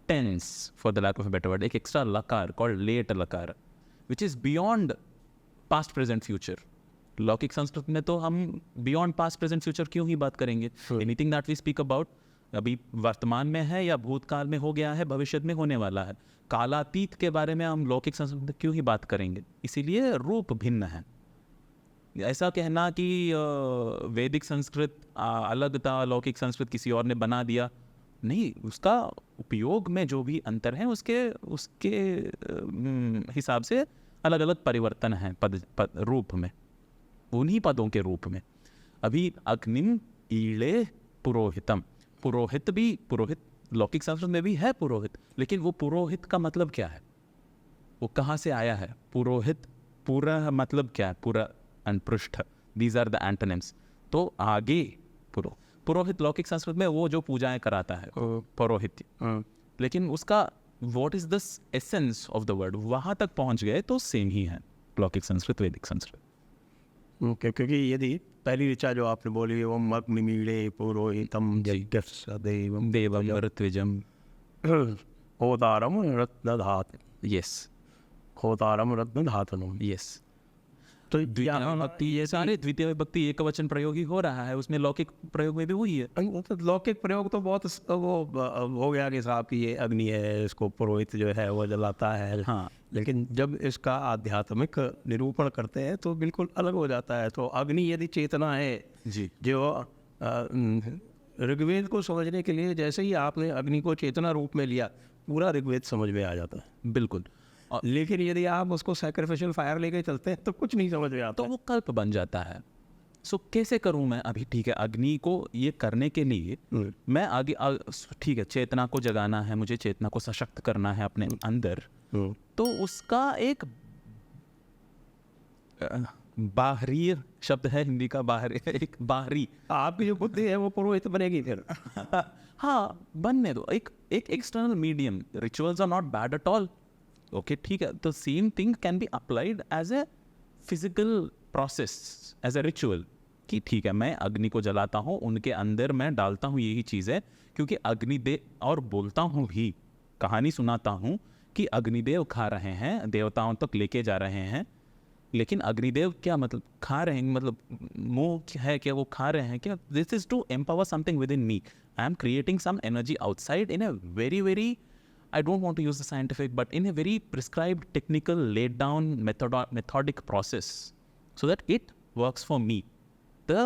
tense, for the lack of a better word, एक extra lakar called late lakar, which is beyond past, present, future. लौकिक संस्कृत में तो हम beyond past, present, future क्यों ही बात करेंगे? Anything that we speak about अभी वर्तमान में है या भूतकाल में हो गया है, भविष्य में होने वाला है. कालातीत के बारे में हम लौकिक संस्कृत में क्यों ही बात करेंगे? इसीलिए रूप भिन्न है. ऐसा कहना कि वैदिक संस्कृत अलग था, लौकिक संस्कृत किसी और ने बना दिया, नहीं. उसका उपयोग में जो भी अंतर है उसके हिसाब से अलग अलग परिवर्तन है पद रूप में, उन्हीं पदों के रूप में. अभी अग्निम ईले पुरोहितम, पुरोहित भी, पुरोहित लौकिक संस्कृत में भी है पुरोहित, लेकिन वो पुरोहित का मतलब क्या है, वो कहाँ से आया है? पुरोहित, पूरा मतलब क्या है? पूरा एंड पृष्ठ, दीज आर द एंटोनिम्स. तो आगे पुरोहित लौकिक संस्कृत में वो जो पूजाएं कराता है पौरोहित्य, लेकिन उसका what is the essence of the word, वहाँ तक पहुँच गए तो सेम ही है लौकिक संस्कृत वैदिक संस्कृत. क्योंकि यदि पहली ऋचा जो आपने बोली वो अग्निमीळे पुरोहितम यज्ञस्य देवम देवम ऋत्विजम होतारम रत्नधात, यस, होतारम रत्नधातनम. यस. तो द्वितीय भक्ति, ये सारे द्वितीय विभक्ति एक वचन प्रयोग ही हो रहा है, उसमें लौकिक प्रयोग में भी वही है. तो लौकिक प्रयोग तो बहुत वो हो गया कि साहब की ये अग्नि है, इसको पुरोहित जो है वो जलाता है. हाँ, लेकिन जब इसका आध्यात्मिक निरूपण करते हैं तो बिल्कुल अलग हो जाता है. तो अग्नि यदि चेतना है जी, जो ऋग्वेद को समझने के लिए जैसे ही आपने अग्नि को चेतना रूप में लिया, पूरा ऋग्वेद समझ में आ जाता है. बिल्कुल. लेकिन यदि आप उसको सैक्रिफिशियल फायर लेके चलते हैं तो कुछ नहीं समझ में आता. तो वो कल्प बन जाता है. सो कैसे करूं मैं? अभी ठीक है, अग्नि को ये करने के लिए मैं आगे ठीक है, चेतना को जगाना है, मुझे चेतना को सशक्त करना है अपने अंदर, तो उसका एक बाहरी शब्द है हिंदी का, बाहरी, एक बाहरी. आपकी जो बुद्धि है वो पुरोहित बनेगी फिर. हाँ, बनने दो. एक external medium. Rituals are not bad at all. Okay, ठीक है. तो same thing can be applied as a physical process, as a ritual, कि ठीक है मैं अग्नि को जलाता हूँ, उनके अंदर मैं डालता हूँ यही चीज़ है, क्योंकि अग्निदेव, और बोलता हूँ भी, कहानी सुनाता हूँ कि अग्निदेव खा रहे हैं, देवताओं तक लेके जा रहे हैं. लेकिन अग्निदेव क्या मतलब खा रहे हैं, मतलब मुँह है क्या वो खा रहे हैं क्या? This is to empower something within me. I am creating some energy outside in a very very, I don't want to use the scientific, but in a very prescribed, technical, laid down, methodic process, so that it works for me. The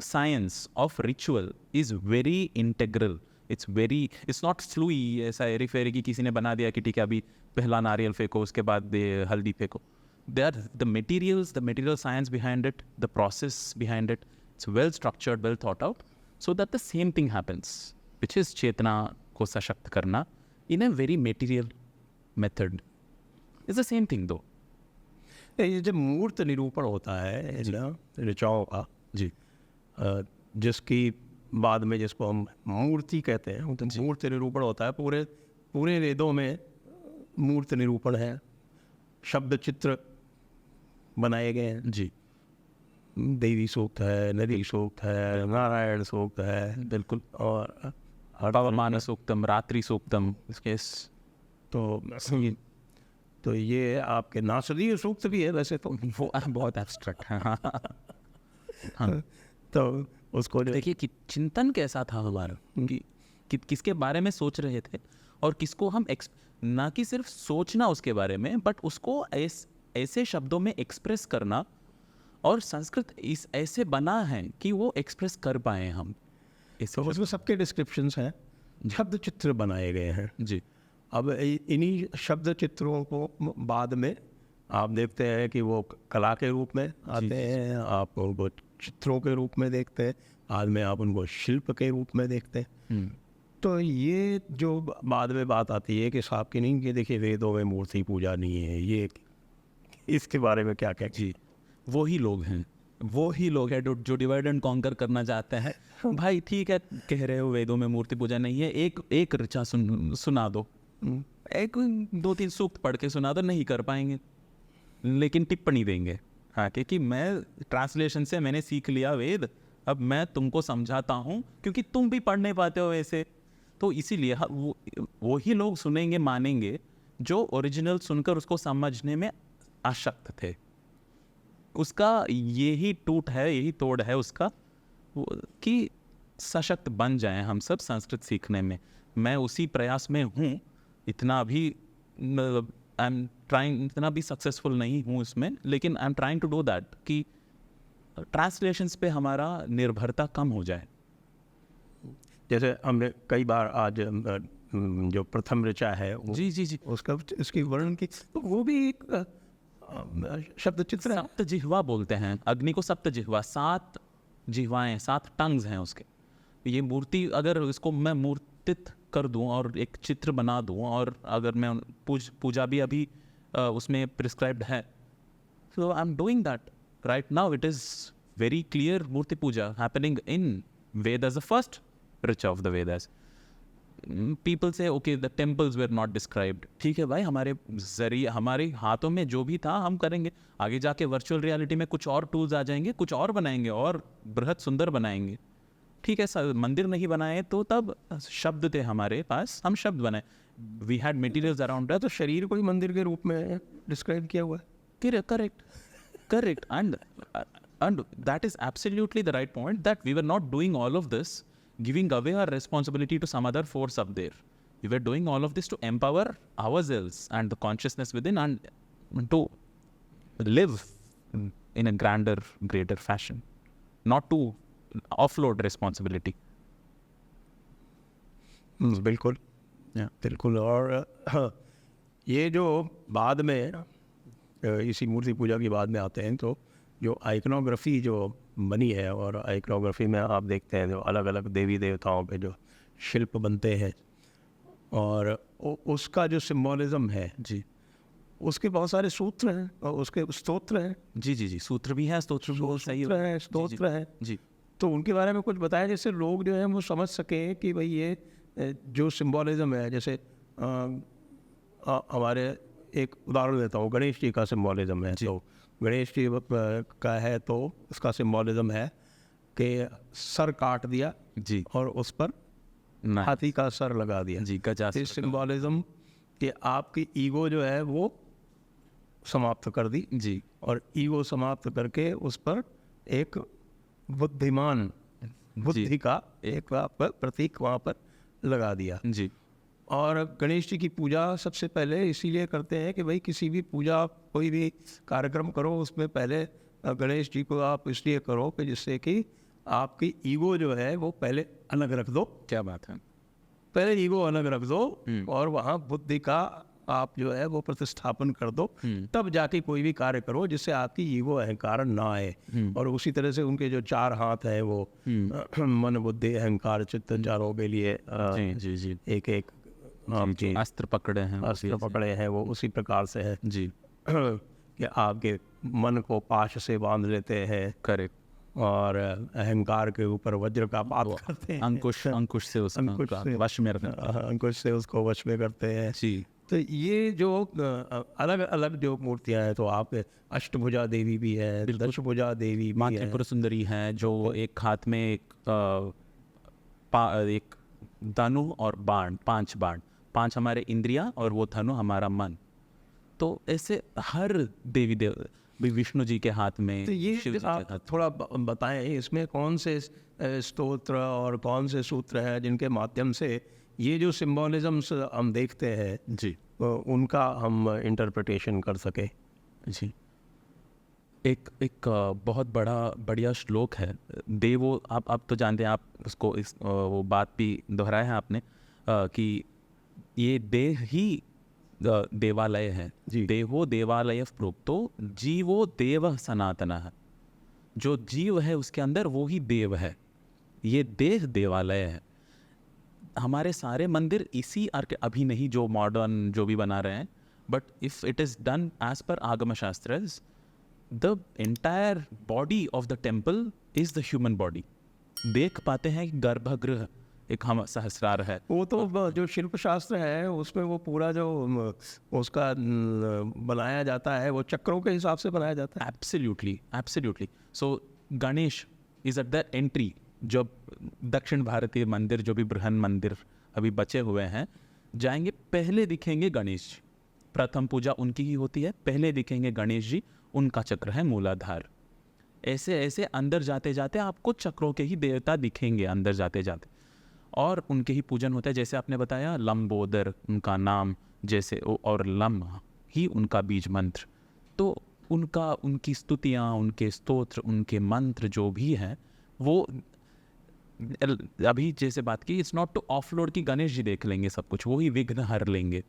science of ritual is very integral. It's not fluey, ऐसा हेरी फेरी की किसी ने बना दिया कि ठीक है अभी पहला नारियल फेंको, उसके बाद हल्दी फेंको. There are the material science behind it, the process behind it. It's well structured, well thought out, so that the same thing happens, which is चेतना को सशक्त करना in a very material method. It's the same thing though. ये जब मूर्त निरूपण होता है इन ऋचाओं का जी जिसकी बाद में जिसको हम मूर्ति कहते हैं, तो मूर्त निरूपण होता है। पूरे पूरे वेदों में मूर्त निरूपण है, शब्द चित्र बनाए गए हैं। जी देवी सूक्त है, नदी सूक्त है, नारायण सूक्त है, बिल्कुल। और पवमान सूक्तम, रात्रि सूक्तम, इसके तो ये आपके नासदीय सूक्त भी है वैसे तो। वो बहुत एब्स्ट्रैक्ट है। हाँ। तो उसको देखिए कि चिंतन कैसा था हमारा कि किसके बारे में सोच रहे थे और किसको हम ना कि सिर्फ सोचना उसके बारे में, बट उसको ऐसे शब्दों में एक्सप्रेस करना, और संस्कृत इस ऐसे बना है कि वो एक्सप्रेस कर पाए हम। तो उसमें सबके डिस्क्रिप्शंस हैं, शब्द चित्र बनाए गए हैं। जी अब इन्हीं शब्द चित्रों को बाद में आप देखते हैं कि वो कला के रूप में आते हैं, आप उनको चित्रों के रूप में देखते हैं, बाद में आप उनको शिल्प के रूप में देखते हैं। तो ये जो बाद में बात आती है कि साहब की नहीं कि देखिए वेदों में मूर्ति पूजा नहीं है, ये इसके बारे में क्या क्या। जी वो ही लोग हैं जो डिवाइड एंड कॉन्कर करना चाहते हैं। भाई ठीक है, कह रहे हो वेदों में मूर्ति पूजा नहीं है, एक ऋचा सुना दो, एक 2-3 सूक्त पढ़ के सुना दो, नहीं कर पाएंगे लेकिन टिप्पणी देंगे। हाँ, क्योंकि मैं ट्रांसलेशन से मैंने सीख लिया वेद, अब मैं तुमको समझाता हूँ क्योंकि तुम भी पढ़ नहीं पाते हो वैसे। तो इसीलिए वो ही लोग सुनेंगे, मानेंगे जो ओरिजिनल सुनकर उसको समझने में आसक्त थे। उसका यही टूट है, यही तोड़ है उसका, कि सशक्त बन जाएं हम सब संस्कृत सीखने में। मैं उसी प्रयास में हूँ, इतना भी आई एम ट्राइंग, इतना भी सक्सेसफुल नहीं हूँ इसमें, लेकिन I am trying to do that कि ट्रांसलेशंस पे हमारा निर्भरता कम हो जाए। जैसे हमने कई बार आज जो प्रथम ऋचा है जी उसका इसकी वर्णन की, तो वो भी एक शब्द चित्र है। सप्त जिह्वा बोलते हैं अग्नि को, सप्त जिह्वा, 7 जिह्वाएं, 7 टंग्स हैं उसके। ये मूर्ति अगर इसको मैं मूर्तित कर दूं और एक चित्र बना दूं, और अगर मैं पूजा भी अभी उसमें प्रिस्क्राइब्ड है, so I'm doing that right now. It is very clear Murthy Puja happening in Vedas, the first richa of the Vedas. People say okay the temples were not described. ठीक है भाई, हमारे जरिए, हमारे हाथों में जो भी था हम करेंगे। आगे जाके वर्चुअल रियलिटी में कुछ और टूल्स आ जाएंगे, कुछ और बनाएंगे और बृहद सुंदर बनाएंगे। ठीक है, मंदिर नहीं बनाए तो तब शब्द थे हमारे पास, हम शब्द बनाए। We had materials around. तो शरीर को ही मंदिर के रूप में डिस्क्राइब किया हुआ है। Correct. And that is absolutely the right point, that we were not doing all of this giving away our responsibility to some other force up there. We were doing all of this to empower ourselves and the consciousness within, and to live in a grander, greater fashion, not to offload responsibility. बिल्कुल बिल्कुल। और ये जो बाद में इसी मूर्ति पूजा की बाद में आते हैं, तो जो आइकनोग्राफी जो बनी है, और आइकनोग्राफी में आप देखते हैं जो अलग अलग देवी देवताओं पे जो शिल्प बनते हैं, और उसका जो सिम्बोलिज्म है जी, उसके बहुत सारे सूत्र हैं और उसके स्तोत्र हैं। जी सूत्र भी है, स्तोत्र है, स्तोत्र है जी। तो उनके बारे में कुछ बताया, जैसे लोग जो है वो समझ सके कि भाई ये जो सिम्बोलिज्म है। जैसे हमारे एक उदाहरण देता हूँ, गणेश जी का सिम्बोलिज्म है। तो गणेश जी का है तो उसका सिम्बोलिज्म है कि सर काट दिया जी, और उस पर हाथी का सर लगा दिया जी, गजा। इस सिम्बोलिज्म कि आपकी ईगो जो है वो समाप्त कर दी जी, और ईगो समाप्त करके उस पर एक बुद्धिमान बुद्धि का एक प्रतीक वहाँ पर लगा दिया जी। और गणेश जी की पूजा सबसे पहले इसीलिए करते हैं कि भाई किसी भी पूजा, कोई भी कार्यक्रम करो, उसमें पहले गणेश जी को आप इसलिए करो कि जिससे कि आपकी ईगो जो है वो पहले अलग रख दो। क्या बात है। पहले ईगो अलग रख दो और वहाँ बुद्धि का आप जो है वो प्रतिस्थापन कर दो, तब जाके कोई भी कार्य करो जिससे आपकी ईगो अहंकार ना आए। और उसी तरह से उनके जो 4 हाथ हैं वो मन बुद्धि अहंकार चित्त चारों के लिए जी जी एक अस्त्र अस्त्र पकड़े हैं वो उसी प्रकार से है जी। कि आपके मन को पाश से बांध लेते हैं करेक्ट। और अहंकार के ऊपर वज्र का पात करते हैं, अंकुश से उसका अंकुश से वश में रखना। अंकुश से उसको वश में करते हैं। जी। तो ये जो अलग अलग जो मूर्तियां हैं, तो आप अष्टभुजा देवी भी है, दशभुजा देवी माँ भी है, त्रिपुर सुंदरी है जो एक हाथ में एक एक धनु और बाण, 5 बाण, 5 हमारे इंद्रिया और वो धनु हमारा मन। तो ऐसे हर देवी देव भी विष्णु जी के हाथ में, तो ये शिव जी के आप हाथ। थोड़ा बताएं इसमें कौन से स्तोत्र और कौन से सूत्र हैं जिनके माध्यम से ये जो सिंबॉलिज्म्स हम देखते हैं जी उनका हम इंटरप्रिटेशन कर सके। जी। एक बहुत बढ़िया श्लोक है देवो, आप तो जानते हैं, आप उसको वो बात भी दोहराया है आपने कि ये देह ही देवालय है। जी। देहो देवालय प्रोक्तो जीवो देव सनातनः। जो जीव है उसके अंदर वो ही देव है, ये देह देवालय है। हमारे सारे मंदिर इसी अभी नहीं जो मॉडर्न जो भी बना रहे हैं, but if it is done as per Agama Shastras, the entire body of the temple is the human body. देख पाते हैं कि गर्भगृह एक हम सहस्रार है। वो तो जो शिल्प शास्त्र है उसमें वो पूरा जो उसका बनाया जाता है वो चक्रों के हिसाब से बनाया जाता है। Absolutely absolutely. So Ganesh is at the entry. जो दक्षिण भारतीय मंदिर जो भी बृहन मंदिर अभी बचे हुए हैं, जाएंगे पहले दिखेंगे गणेश जी। प्रथम पूजा उनकी ही होती है, पहले दिखेंगे गणेश जी, उनका चक्र है मूलाधार। ऐसे ऐसे अंदर जाते जाते आपको चक्रों के ही देवता दिखेंगे अंदर जाते जाते, और उनके ही पूजन होता है। जैसे आपने बताया लंबोदर उनका नाम, जैसे और लम ही उनका बीज मंत्र। तो उनका, उनकी स्तुतियाँ, उनके स्तोत्र, उनके मंत्र जो भी हैं, वो अभी जैसे बात की, इट्स नॉट टू ऑफलोड कि गणेश जी देख लेंगे सब कुछ, वो ही विघ्न हर लेंगे।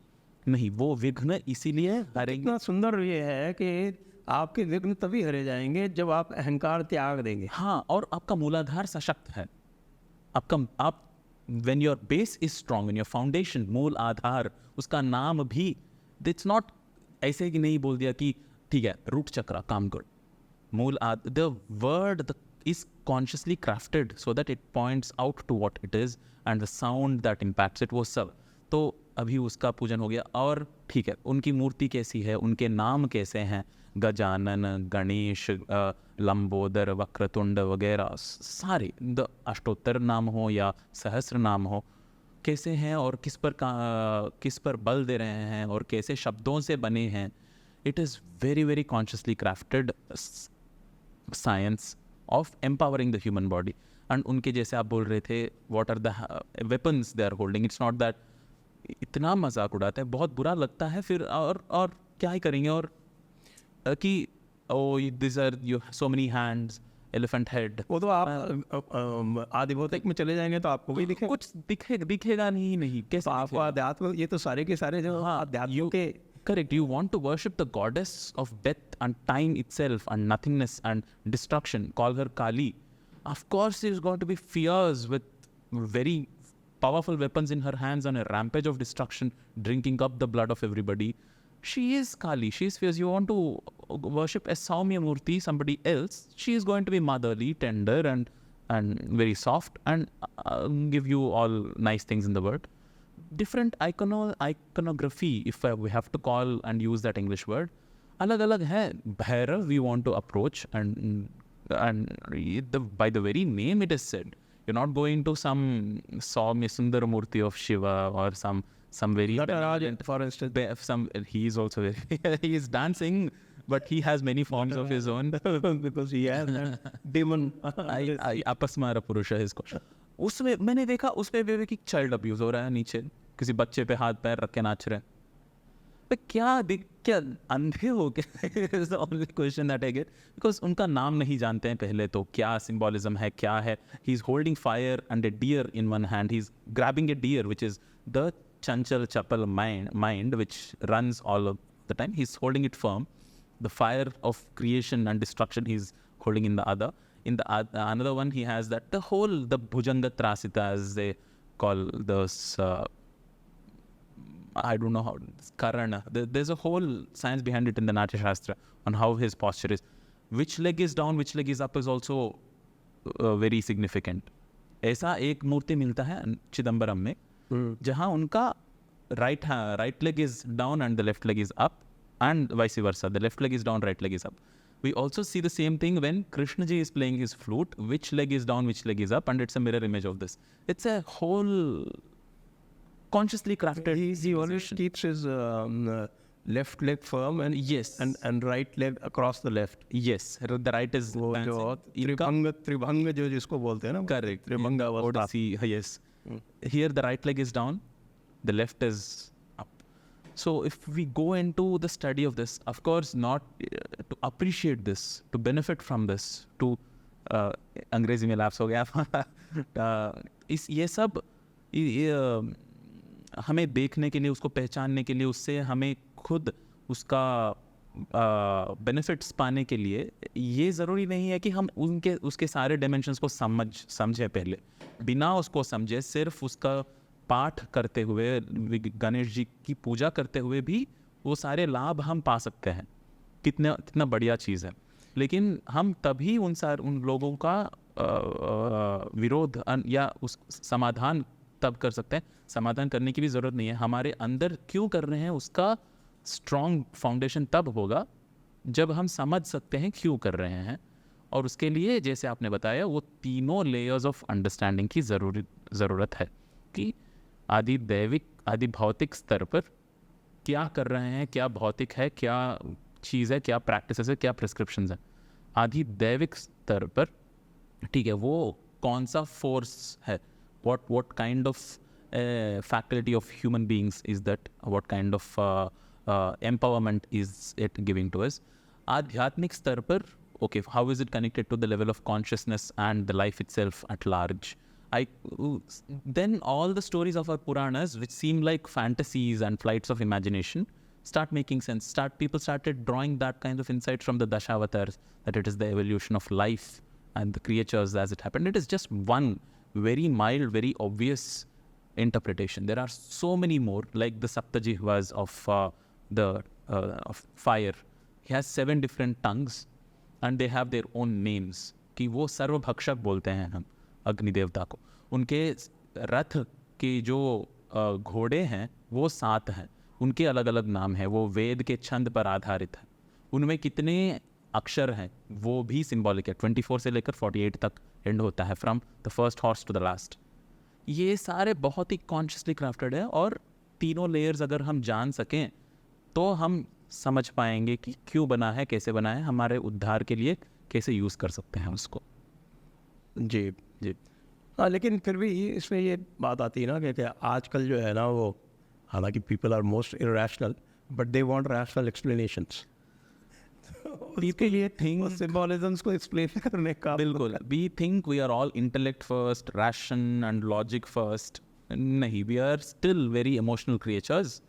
नहीं, वो विघ्न इसीलिए हरेंगे। इतना सुंदर ये है कि आपके विघ्न तभी हरे जाएंगे जब आप अहंकार त्याग देंगे। हाँ, और आपका मूलाधार सशक्त है। आप when your base is strong, when your foundation, मूल आधार, उसका नाम भी, it's not ऐसे कि नहीं बोल दिया कि ठीक है रूट चक्र काम गुड। मूल the word is consciously crafted so that it points out to what it is and the sound that impacts it, वो सब। तो अभी उसका पूजन हो गया। और ठीक है, उनकी मूर्ति कैसी है, उनके नाम कैसे हैं, गजानन, गणेश, लंबोदर, वक्रतुंड वगैरह सारे अष्टोत्तर नाम हो या सहस्र नाम हो, कैसे हैं और किस पर बल दे रहे हैं और कैसे शब्दों से बने हैं। It is very very consciously crafted science of empowering the human body. And उनके जैसे आप बोल रहे थे, what are the weapons they are holding, it's not that. इतना मजाक उड़ाते हैं, बहुत बुरा लगता है फिर। और क्या ही करेंगे, और कि oh this are you so many hands, elephant head. वो तो आप आदि भौतिक में चले जाएंगे तो आपको भी दिखेगा, कुछ दिखेगा नहीं कैसे तो आपको अध्यात्म, ये तो सारे के सारे जो अध्यात्म के। Correct. You want to worship the goddess of death and time itself and nothingness and destruction. Call her Kali. Of course, there's going to be fears with very powerful weapons in her hands on a rampage of destruction, drinking up the blood of everybody. She is Kali. She is fierce. You want to worship a Saumya Murti, somebody else. She is going to be motherly, tender, and very soft, and give you all nice things in the world. Different iconography, if we have to call and use that English word, अलग-अलग है। Bhairav we want to approach, and by the very name it is said, you're not going to some Saumya Sundar Murti of Shiva or some very Nataraj, for instance, he is also very he is dancing, but he has many forms of his own because he has that demon. अपस्मार पुरुष है इसको। उसमें मैंने देखा, उसमें भी कि child abuse हो रहा है, नीचे किसी बच्चे पे हाथ पैर रख के नाच रहे हैं। क्या अंधे हो गए? Is the only question that I get, because उनका नाम नहीं जानते हैं पहले तो, क्या सिंबॉलिज्म है, क्या है। He is holding fire and a deer in one hand, he is grabbing a deer which is the चंचल चपल mind which runs all of the time. He's holding it firm. The fire of creation and destruction he's holding in the other. In the another one he has that the Bhujanga Trasita, as they call those I don't know how, Karana. There's a whole science behind it in the Natya Shastra on how his posture is. Which leg is down, which leg is up is also very significant. ऐसा एक मूर्ति मिलता है चिदम्बरम में जहाँ उनका right leg is down and the left leg is up, and vice versa. The left leg is down, right leg is up. We also see the same thing when Krishna ji is playing his flute. Which leg is down, which leg is up, and it's a mirror image of this. It's a whole consciously crafted. He always keeps his left leg firm and Yes. and right leg across the left. Yes, the right is वो जो balancing. त्रिभंग जो जिसको बोलते हैं ना, Correct. त्रिभंग अवस्था. Odyssey, yes. Here the right leg is down, the left is up. So if we go into the study of this, of course, not to appreciate this, to benefit from this, to अंग्रेजी में lapse हो गया इस ये सब हमें देखने के लिए, उसको पहचानने के लिए, उससे हमें खुद उसका बेनिफिट्स पाने के लिए ये ज़रूरी नहीं है कि हम उसके सारे डायमेंशंस को समझे पहले. बिना उसको समझे सिर्फ उसका पाठ करते हुए, गणेश जी की पूजा करते हुए भी वो सारे लाभ हम पा सकते हैं. कितना बढ़िया चीज़ है. लेकिन हम तभी उन लोगों का विरोध या उस समाधान तब कर सकते हैं. समाधान करने की भी ज़रूरत नहीं है. हमारे अंदर क्यों कर रहे हैं उसका स्ट्रॉन्ग फाउंडेशन तब होगा जब हम समझ सकते हैं क्यों कर रहे हैं. और उसके लिए जैसे आपने बताया वो तीनों लेयर्स ऑफ अंडरस्टैंडिंग की ज़रूरत है कि आदि दैविक, आदि भौतिक स्तर पर क्या कर रहे हैं, क्या भौतिक है, क्या चीज़ है, क्या प्रैक्टिसेस है, क्या प्रिस्क्रिप्शंस हैं. आदि दैविक स्तर पर ठीक है वो कौन सा फोर्स है, what kind of faculty of human beings is that, what kind of empowerment is it giving to us. आध्यात्मिक स्तर पर okay, how is it connected to the level of consciousness and the life itself at large. Then all the stories of our Puranas, which seem like fantasies and flights of imagination, start making sense. People started drawing that kind of insight from the Dashavatars, that it is the evolution of life and the creatures as it happened. It is just one very mild, very obvious interpretation. There are so many more, like the Saptajihvas of fire. He has 7 different tongues and they have their own names. कि वो सर्वभक्षक बोलते हैं हम अग्नि देवता को. उनके रथ के जो घोड़े हैं वो 7 हैं. उनके अलग अलग नाम हैं. वो वेद के छंद पर आधारित है. उनमें कितने अक्षर हैं वो भी सिंबॉलिक है. 24 से लेकर 48 तक एंड होता है, from the first horse to the last. ये सारे बहुत ही कॉन्शियसली क्राफ्टेड है और तीनों लेयर्स अगर हम जान सकें तो हम समझ पाएंगे कि क्यों बना है, कैसे बना है, हमारे उद्धार के लिए कैसे यूज़ कर सकते हैं उसको. जी. जी. हाँ, लेकिन फिर भी इसमें ये बात आती है ना कि आजकल जो है ना वो, हालांकि people are most irrational but they want rational explanations. People think symbolisms को एक्सप्लेन करने का बिल्कुल. We think we are all intellect first, ration and logic first. नहीं, we are still very emotional creatures.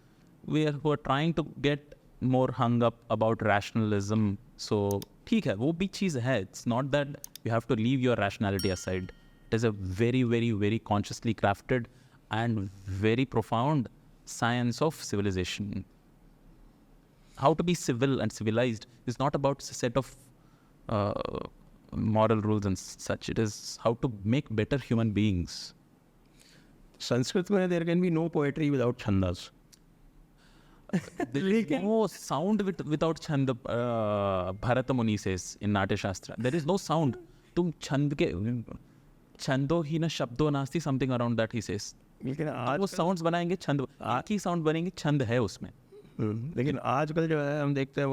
We are trying to get more hung up about rationalism. So ठीक है, वो भी चीज़ है. It's not that you have to leave your rationality aside. It is a very, very, very consciously crafted and very profound science of civilization. How to be civil and civilized is not about a set of moral rules and such. It is how to make better human beings. Sanskrit में there can be no poetry without छंदस. There is no sound without chand. Bharata Muni says in Natya Shastra, there is no sound. तुम छंद के छंदो ही न शब्दो नास्ति, something around that he says. लेकिन आज वो साउंड्स बनाएंगे, छंद की साउंड बनेंगे, छंद है उसमें. लेकिन आजकल जो है हम देखते हैं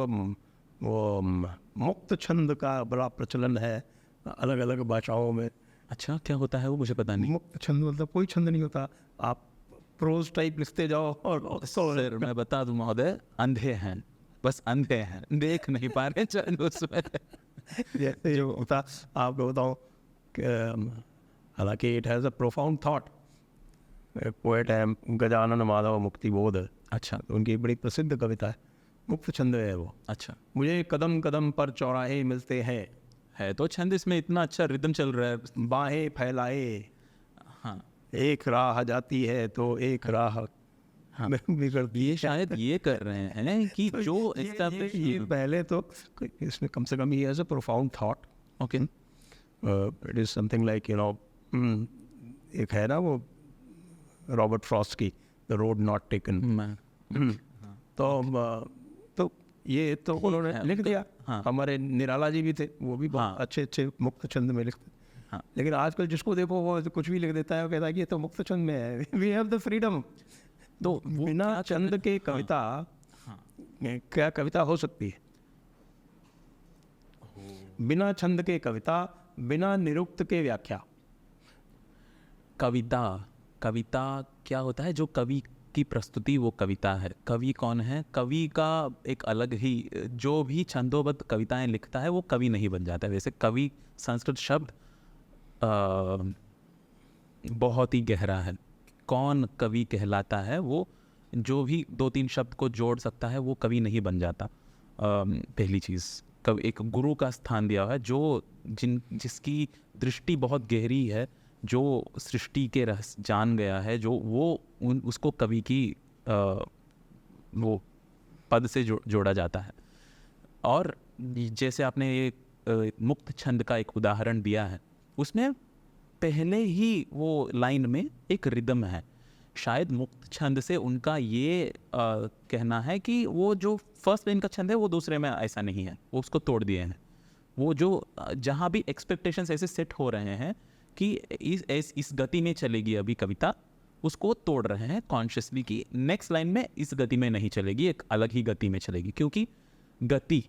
वो मुक्त छंद का बड़ा प्रचलन है अलग अलग भाषाओं में. अच्छा, क्या होता है वो मुझे पता नहीं. मुक्त छंद मतलब कोई छंद नहीं होता, आप प्रोज टाइप लिखते जाओ और सर मैं बता दूं महोदय, अंधे हैं, बस अंधे हैं, देख नहीं पा रहे छंद उसमें. जैसे जो होता आपको बताऊँ, हालांकि it has a profound thought. Poet है गजानन माधव मुक्तिबोध. अच्छा. उनकी बड़ी प्रसिद्ध कविता है, मुक्त छंद है वो. अच्छा. मुझे कदम कदम पर चौराहे मिलते हैं, है तो छंद इसमें, इतना अच्छा रिदम चल रहा है. बाहें फैलाए, हाँ एक राह जाती है तो एक राह बिगड़ दी। ये शायद ये कर रहे हैं कि जो ये पहले तो इसमें कम से कम ही as a profound thought, okay it is something like you know, एक है ना वो रॉबर्ट फ्रॉस्ट की द रोड नॉट टेकन, तो ये तो उन्होंने लिख दिया। हाँ। हमारे निराला जी भी थे, वो भी बहुत हाँ। अच्छे अच्छे मुक्त छंद में लिखते। हाँ। लेकिन आजकल जिसको देखो वो कुछ भी लिख देता है, वो कहता है कि ये तो मुक्त छंद में है, वी हैव द फ्रीडम। तो बिना छंद के कविता क्या कविता हो सकती है? बिना छंद के कविता, बिना निरुक्त के व्याख्या। कविता क्या होता है? जो कवि की प्रस्तुति वो कविता है। कवि कौन है? कवि का एक अलग ही, जो भी छंदोबद्ध कविताएं लिखता है वो कवि नहीं बन जाता है। वैसे कवि संस्कृत शब्द बहुत ही गहरा है। कौन कवि कहलाता है? वो जो भी 2-3 शब्द को जोड़ सकता है वो कवि नहीं बन जाता। पहली चीज़, कवि एक गुरु का स्थान दिया हुआ है, जो जिसकी दृष्टि बहुत गहरी है, जो सृष्टि के रहस्य जान गया है, जो वो उसको कवि की वो पद से जोड़ा जाता है। और जैसे आपने ये मुक्त छंद का एक उदाहरण दिया है, उसमें पहले ही वो लाइन में एक रिदम है। शायद मुक्त छंद से उनका ये कहना है कि वो जो फर्स्ट लाइन का छंद है वो दूसरे में ऐसा नहीं है, वो उसको तोड़ दिए हैं। वो जो जहाँ भी एक्सपेक्टेशंस ऐसे सेट हो रहे हैं कि इस गति में चलेगी अभी कविता, उसको तोड़ रहे हैं कॉन्शियसली कि नेक्स्ट लाइन में इस गति में नहीं चलेगी, एक अलग ही गति में चलेगी। क्योंकि गति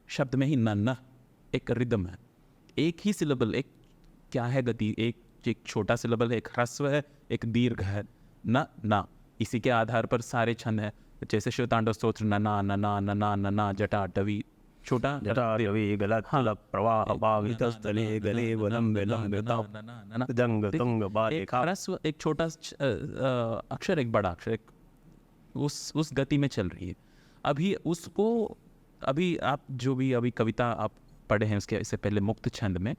शब्द में ही न एक रिदम है, एक ही सिलेबल। एक क्या है गति? एक छोटा सिलेबल है, एक ह्रस्व है, एक दीर्घ है, ना। इसी के आधार पर सारे छंद हैं। जैसे शिवतांडव स्तोत्र नना नना नना नना जटा टवी, छोटा जटा रवि गलत प्रवाह भावितस्थले गले वलम विलम दंग तुंग एक ह्रस्व, एक छोटा अक्षर, एक बड़ा अक्षर, एक उस गति में चल रही है। अभी आप जो भी अभी कविता आप पढ़े हैं उसके इससे पहले मुक्त छंद में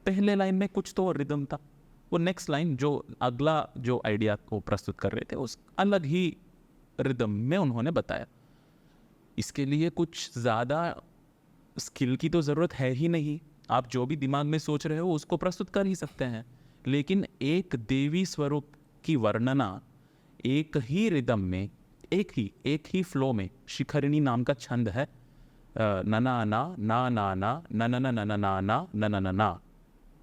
पहले लाइन में कुछ तो रिदम था, वो नेक्स्ट लाइन जो अगला जो आइडिया को प्रस्तुत कर रहे थे उस अलग ही रिदम में उन्होंने बताया। इसके लिए कुछ ज़्यादा स्किल की तो ज़रूरत है ही नहीं, आप जो भी दिमाग में सोच रहे हो उसको प्रस्तुत कर ही सकते हैं। लेकिन एक देवी स्वरूप की वर्णना एक ही रिदम में, एक ही फ्लो में, शिखरिणी नाम का छंद है, नना ना ना ना ना ना ना ना ना ना ना ना ना ना ना,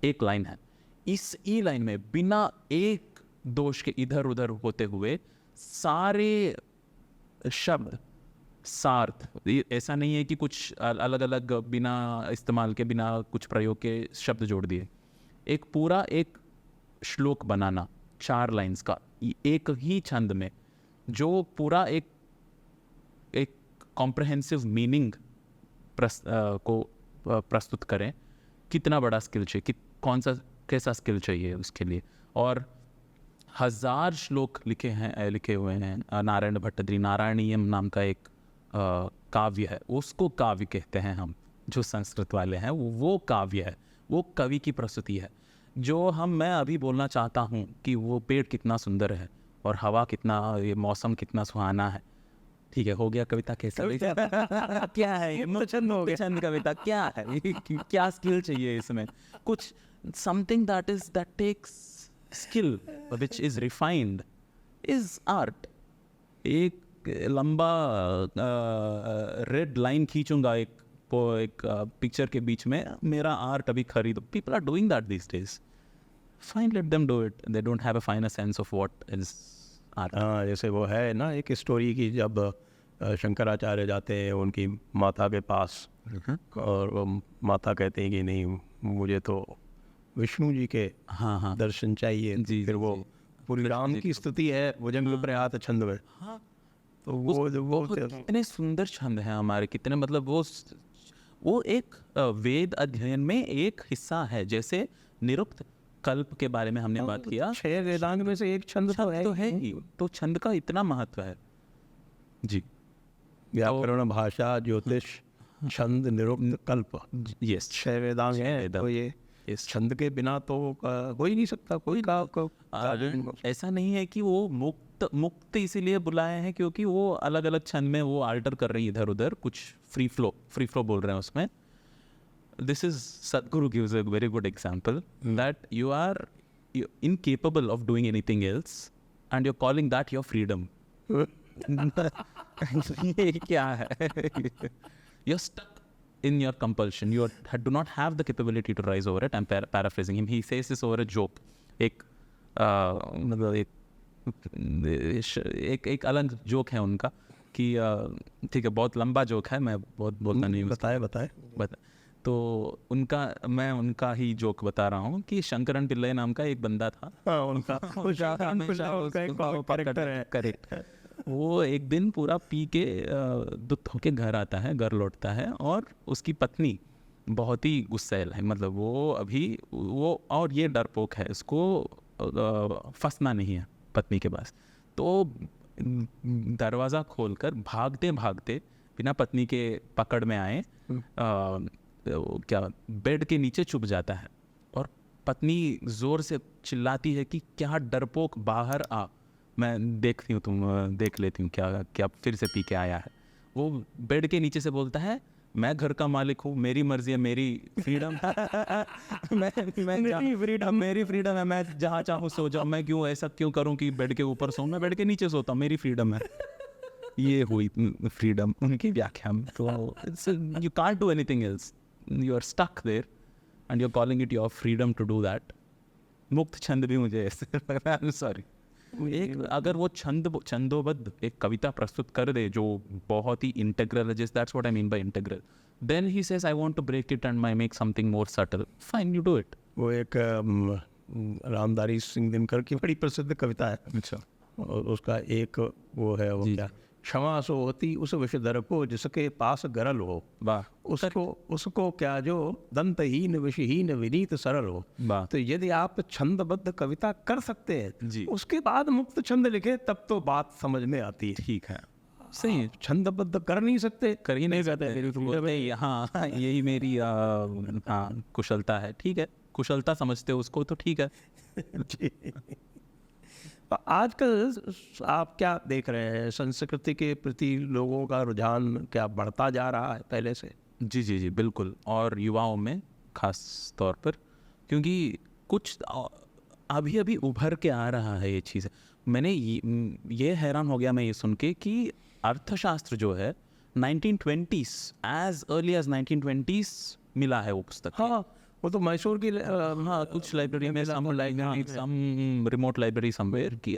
एक लाइन है। इस ई लाइन में बिना एक दोष के इधर उधर होते हुए सारे शब्द सार्थ, ऐसा नहीं है कि कुछ अलग अलग बिना इस्तेमाल के, बिना कुछ प्रयोग के शब्द जोड़ दिए। एक पूरा एक श्लोक बनाना 4 लाइंस का एक ही छंद में, जो पूरा एक कॉम्प्रहेंसिव मीनिंग को प्रस्तुत करें, कितना बड़ा स्किल चाहिए, कैसा स्किल चाहिए उसके लिए। और 1000 श्लोक लिखे हुए हैं। नारायण भट्टद्री नारायणीयम नाम का एक काव्य है, उसको काव्य कहते हैं हम जो संस्कृत वाले हैं, वो काव्य है, वो कवि की प्रस्तुति है। जो मैं अभी बोलना चाहता हूँ कि वो पेड़ कितना सुंदर है और हवा कितना, ये मौसम कितना सुहाना है, ठीक है, हो गया कविता कैसा क्या है ये छंद कविता क्या है? क्या स्किल चाहिए इसमें? कुछ something that takes skill which is refined is art। एक लंबा रेड लाइन खींचूंगा एक पिक्चर के बीच में, मेरा आर्ट अभी खरीदो। People are doing that these days, fine, let them do it, they don't have a finer sense of what is art. हाँ, जैसे वो है ना एक स्टोरी की, जब शंकराचार्य जाते हैं उनकी माता के पास और वो माता कहते हैं कि नहीं, मुझे तो विष्णु जी के दर्शन चाहिए। फिर वो पूरी राम की स्तुति है भुजंग प्रयात छंद में। तो वो कितने सुंदर छंद हैं हमारे, कितने, मतलब वो एक वेद अध्ययन में एक हिस्सा है। जैसे निरुक्त कल्प के बारे में हमने बात किया, 6 वेदांग में से एक छंद तो है ही, तो छंद का इतना महत्व है जी। व्याकरण, भाषा, ज्योतिष, छंद, निरुक्त, कल्प, यस, 6 वेदांग हैं। तो ये इस छंद के बिना तो हो ही नहीं सकता कोई ऐसा नहीं है कि वो मुक्त इसीलिए बुलाए हैं क्योंकि वो अलग अलग छंद में वो आल्टर कर रही है इधर उधर, कुछ फ्री फ्लो बोल रहे हैं उसमें. This is Sadhguru gives a very good example that you are incapable of doing anything else and you're calling that your freedom. ये क्या है? You're stuck in your compulsion. You do not have the capability to rise over it. I'm paraphrasing him. He says this over a joke. मतलब एक अलग joke है उनका कि ठीक है, बहुत लंबा जोक है, मैं बहुत बोलता नहीं हूँ. बताए. तो मैं उनका ही जोक बता रहा हूँ कि शंकरन पिल्लई नाम का एक बंदा था. करेक्ट. वो एक दिन पूरा पी के दुख होके घर आता है, घर लौटता है, और उसकी पत्नी बहुत ही गुस्सैल है. मतलब वो और ये डरपोक है, इसको फंसना नहीं है पत्नी के पास. तो दरवाज़ा खोलकर भागते भागते बिना पत्नी के पकड़ में आए क्या बेड के नीचे छुप जाता है, और पत्नी जोर से चिल्लाती है कि क्या डरपोक, बाहर आ, मैं देखती हूँ, तुम देख लेती हूँ क्या फिर से पी के आया है. वो बेड के नीचे से बोलता है, मैं घर का मालिक हूँ, मेरी मर्जी है, मेरी फ्रीडम मेरी फ्रीडम है, मैं जहाँ चाहूँ सो जाऊँ, मैं ऐसा क्यों करूँ कि बेड के ऊपर सोऊं, मैं बेड के नीचे सोता हूँ, मेरी फ्रीडम है. ये हुई फ्रीडम उनकी व्याख्या में. तो you can't do anything else, you are stuck there and you are calling it your freedom to do that. मुक्त छंद भी मुझे ऐसे लग रहा है. सॉरी, अगर वो छंदोबद्ध एक कविता प्रस्तुत कर दे जो बहुत ही इंटेग्रल है, just that's what I mean by integral, then he says I want to break it and make something more subtle, fine, you do it. वो एक रामधारी सिंह दिनकर की बड़ी प्रसिद्ध कविता है. अच्छा. और उसका एक वो है, वो क्या, क्षमा सो होती उस विषधर को जिसके पास गरल हो, उसको क्या जो दंतहीन विषहीन विनीत सरल हो. तो यदि आप छंदबद्ध कविता कर सकते हैं, उसके बाद मुक्त छंद लिखे, तब तो बात समझ में आती है. ठीक है, सही. छंदबद्ध कर नहीं सकते, कर ही नहीं सकते. हाँ, यही मेरी कुशलता है. ठीक है, कुशलता समझते हो उसको, तो ठीक है. आजकल आप क्या देख रहे हैं, संस्कृति के प्रति लोगों का रुझान क्या बढ़ता जा रहा है पहले से? जी बिल्कुल, और युवाओं में खास तौर पर, क्योंकि कुछ अभी उभर के आ रहा है ये चीज़. मैंने ये हैरान हो गया मैं ये सुन के कि अर्थशास्त्र जो है 1920s, as early as 1920s मिला है वो पुस्तक. हाँ, वो तो मैसूर की कुछ लाइब्रेरी में, सम रिमोट लाइब्रेरी समवेयर की.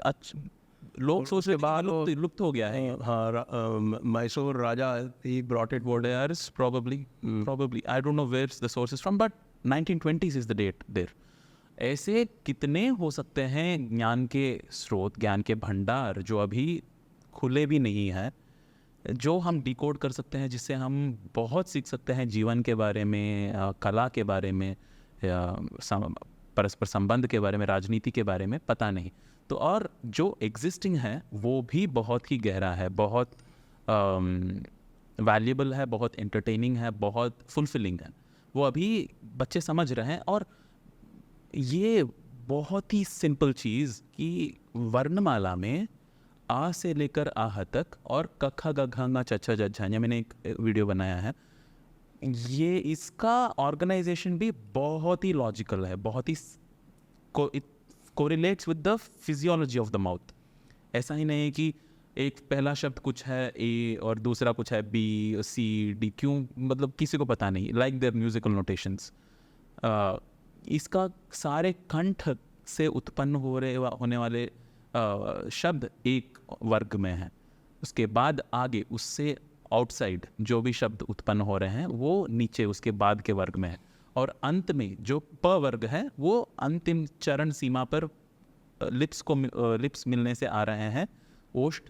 लोग सोच रहे बाद लुप्त हो गया है. हाँ, मैसूर राजा ही brought it Wadeyars probably I don't know where's the sources from, but 1920s is the date there. ऐसे कितने हो सकते हैं ज्ञान के स्रोत, ज्ञान के भंडार जो अभी खुले भी नहीं हैं, जो हम डिकोड कर सकते हैं, जिससे हम बहुत सीख सकते हैं जीवन के बारे में, कला के बारे में, या परस्पर संबंध के बारे में, राजनीति के बारे में, पता नहीं. तो और जो एग्जिस्टिंग है वो भी बहुत ही गहरा है, बहुत वैल्यूबल है, बहुत एंटरटेनिंग है, बहुत फुलफिलिंग है. वो अभी बच्चे समझ रहे हैं. और ये बहुत ही सिंपल चीज़ कि वर्णमाला में आ से लेकर आह तक और कखा गघा चचा जझा, मैंने एक वीडियो बनाया है, ये इसका ऑर्गेनाइजेशन भी बहुत ही लॉजिकल है, बहुत ही correlates with the physiology of the mouth. ऐसा ही नहीं है कि एक पहला शब्द कुछ है ए और दूसरा कुछ है बी, सी, डी, क्यों, मतलब किसी को पता नहीं. लाइक देयर म्यूजिकल नोटेशंस, इसका सारे कंठ से उत्पन्न होने वाले शब्द एक वर्ग में है. उसके बाद आगे उससे आउटसाइड जो भी शब्द उत्पन्न हो रहे हैं वो नीचे उसके बाद के वर्ग में है. और अंत में जो प वर्ग है वो अंतिम चरण सीमा पर लिप्स मिलने से आ रहे हैं, ओष्ठ,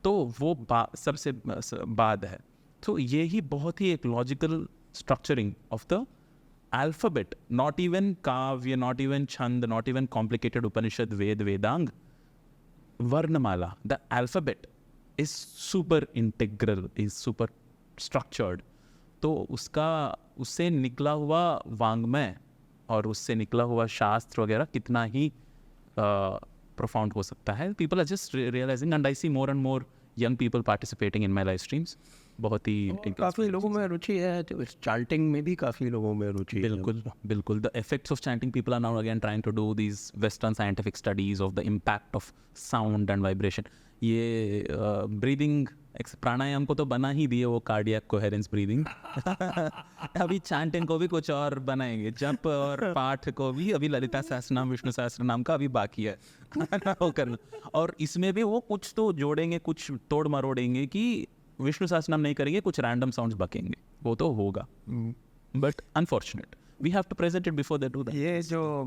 तो वो सबसे बाद है. तो ये ही बहुत ही एक logical structuring of the alphabet, not even काव्य, नॉट इवन छंद, नॉट इवन कॉम्प्लिकेटेड उपनिषद, वेद, वेदांग, वर्णमाला. The alphabet is super integral, is super structured. तो उससे निकला हुआ वांग्मय और उससे निकला हुआ शास्त्र वगैरह कितना ही प्रोफाउंड हो सकता है. People are just realizing and I see more and more young people participating in my live streams. बहुत ही काफ़ी लोगों में रुचि है, तो चांटिंग में भी काफ़ी लोगों में रुचि है. बिल्कुल बिल्कुल. The effects of chanting, people are now again trying to do these western scientific studies of the impact of sound and vibration. ये ब्रीदिंग प्राणायाम को तो बना ही दिए वो कार्डियक कोहेरेंस ब्रीदिंग. अभी चैंटिंग को भी कुछ और बनाएंगे. जप और पाठ को भी अभी ललिता सहस्त्रनाम विष्णु सहस्त्रनाम का अभी बाकी है वो करना. और इसमें भी वो कुछ तो जोड़ेंगे, कुछ तोड़ मरोड़ेंगे कि विष्णु सहस्त्रनाम नहीं करेंगे, कुछ रैंडम साउंड्स बकेंगे. वो तो होगा, but unfortunate we have to present it before they do that. ये जो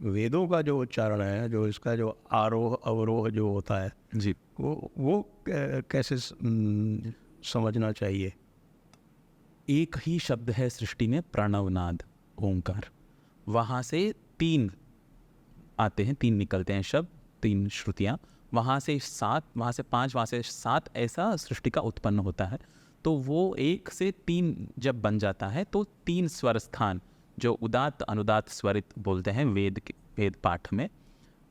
वेदों का जो उच्चारण है, जो इसका जो आरोह अवरोह जो होता है जी, वो कैसे समझना चाहिए? एक ही शब्द है सृष्टि में, प्रणवनाद, ओंकार. वहाँ से 3 आते हैं, 3 निकलते हैं शब्द, 3 श्रुतियाँ. वहाँ से 7, वहाँ से 5, वहाँ से 7, ऐसा सृष्टि का उत्पन्न होता है. तो वो 1 से 3 जब बन जाता है तो 3 स्वर स्थान जो उदात्त अनुदात्त स्वरित बोलते हैं वेद पाठ में,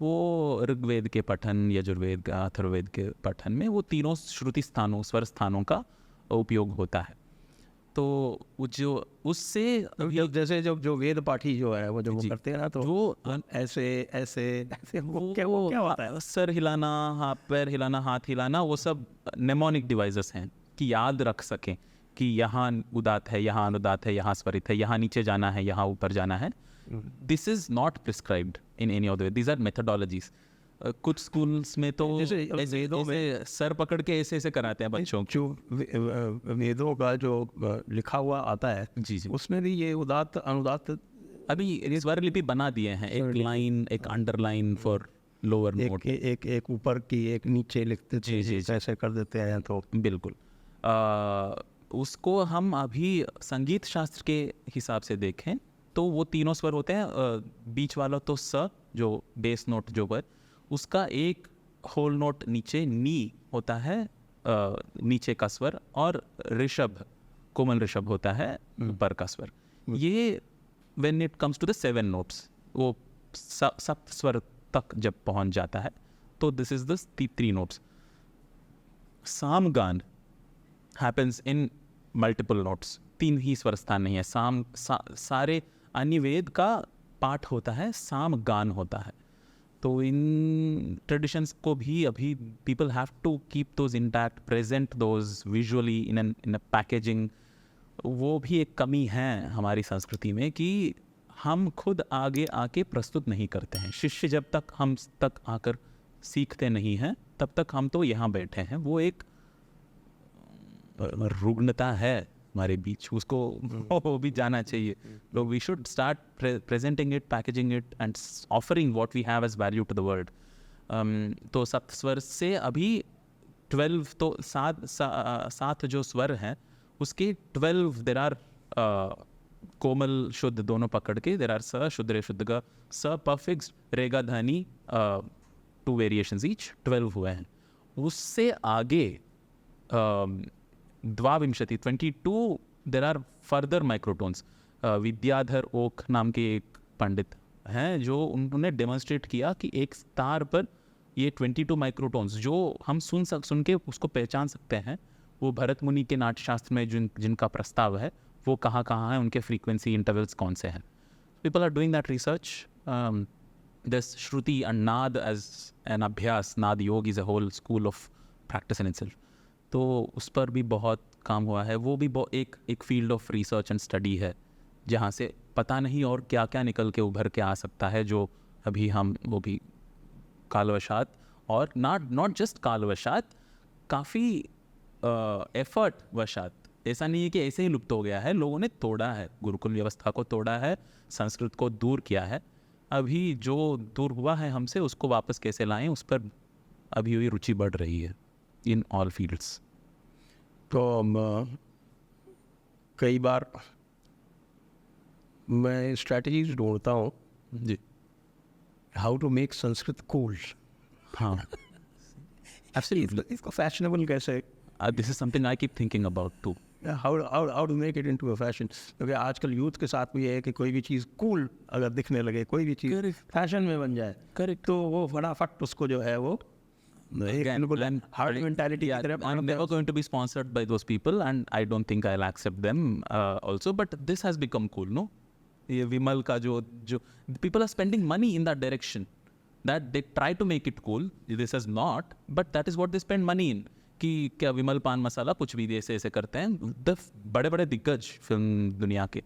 वो ऋग्वेद के पठन, यजुर्वेद का, अथर्ववेद के पठन में वो तीनों श्रुति स्थानों, स्वर स्थानों का उपयोग होता है. तो जो उससे जैसे जो वेद पाठी जो है वो जो करते हैं ना, तो वो ऐसे वो क्या होता है? सर हिलाना, हाथ पैर हिलाना, हाथ हिलाना, वो सब नेमोनिक डिवाइसेस हैं कि याद रख सकें कि यहाँ उदात है, यहाँ अनुदात है, यहाँ स्वरित है, यहाँ नीचे जाना है, यहाँ ऊपर जाना है. This is not prescribed in any of the way. These are methodologies. कुछ स्कूल्स में तो वेदों में सर पकड़ के ऐसे ऐसे कराते हैं बच्चों को. जो वेदों का जो लिखा हुआ आता है, जी जी, उसमें भी ये उदात्त अनुदात्त अभी स्वर लिपि बना दिए हैं. एक लाइन, एक अंडरलाइन फॉर लोअर नोट, एक ऊपर की, एक नीचे लिखते थे, जी, ऐसे कर देते हैं. तो बिल्कुल उसको हम अभी संगीत शास्त्र के हिसाब से देखें तो वो तीनों स्वर होते हैं. बीच वाला तो स, जो बेस नोट जो है, उसका एक होल नोट नीचे नी होता है, नीचे का स्वर, और ऋषभ, कोमल ऋषभ होता है ऊपर का स्वर. ये when it comes to the 7 notes, वो सप्त स्वर तक जब पहुंच जाता है तो दिस इज द 3 नोट्स. सामगान happens in multiple notes. 3 ही स्वर स्थान नहीं है. सारे अन्य वेद का पाठ होता है, साम गान होता है. तो इन ट्रेडिशंस को भी अभी people have to keep those intact, present those visually in a packaging. वो भी एक कमी है हमारी संस्कृति में कि हम खुद आगे आके प्रस्तुत नहीं करते हैं. शिष्य जब तक हम तक आकर सीखते नहीं हैं, तब तक हम तो यहाँ बैठे हैं. वो एक रुग्णता है हमारे बीच, उसको वो भी जाना चाहिए. लोग we should start presenting it, packaging it and offering what we have as value to the world. तो सप्त स्वर से अभी 12, तो 7 जो स्वर हैं उसके 12 देर आर कोमल शुद्ध दोनों पकड़ के, देर आर स शुद्ध रे शुद्ध ग, स परफिक्स रेगा धनी, 2 वेरिएशंस ईच, 12 हुए हैं. उससे आगे 22 there are further microtones. Vidyadhar Oak नाम के एक पंडित हैं जो उन्होंने डेमोन्स्ट्रेट किया कि एक तार पर ये 22 माइक्रोटोन्स जो हम सुन के उसको पहचान सकते हैं, वो भरत मुनि के नाट्यशास्त्र में जिनका प्रस्ताव है वो कहाँ है, उनके फ्रीक्वेंसी इंटरवल्स कौन से हैं. People are doing that research. This shruti and naad as an abhyas, naad yoga is a whole school of practice in itself. तो उस पर भी बहुत काम हुआ है. वो भी एक field of research and study है जहाँ से पता नहीं और क्या क्या निकल के उभर के आ सकता है, जो अभी हम वो भी कालवशात, और नॉट जस्ट कालवशात, काफ़ी एफर्ट वशात. ऐसा नहीं है कि ऐसे ही लुप्त हो गया है. लोगों ने तोड़ा है, गुरुकुल व्यवस्था को तोड़ा है, संस्कृत को दूर किया है. अभी जो दूर हुआ है हमसे उसको वापस कैसे लाएं, उस पर अभी हुई रुचि बढ़ रही है इन ऑल फील्ड्स. तो कई बार मैं स्ट्रैटेजीज ढूंढता हूँ जी, how to make Sanskrit cool. हाँ, इसको फैशनेबल कैसे. This is something I keep thinking about too. How to make it into a fashion, क्योंकि आजकल यूथ के साथ भी है कि कोई भी चीज़ कूल अगर दिखने लगे, कोई भी चीज़ फैशन में बन जाए, Correct. तो वो फटाफट उसको जो है वो हार्ड मेंटालिटी की तरफ I'm never going to be sponsored by those people, and I don't think I'll accept them also. But this has become cool, no? ये विमल का जो people are spending money in that direction, that they try to make it cool. This is not, but that is what they spend money in. कि क्या विमल पान मसाला कुछ भी ऐसे ऐसे करते हैं, द बड़े बड़े दिग्गज फिल्म दुनिया के,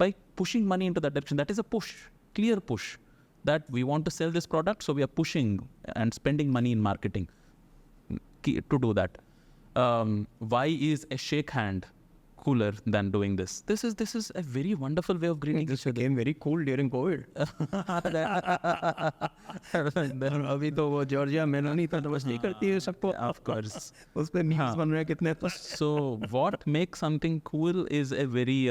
by pushing money into that direction. That is a push, clear push, that we want to sell this product, so we are pushing and spending money in marketing to do that. Why is a shake hand cooler than doing this? This is a very wonderful way of greeting This each other. became very cool during COVID. अभी तो वो Giorgia Meloni तो बस नहीं करती है सबको, Of course. उस पे मीम्स बन रहे हैं कितने तो. So what makes something cool is a very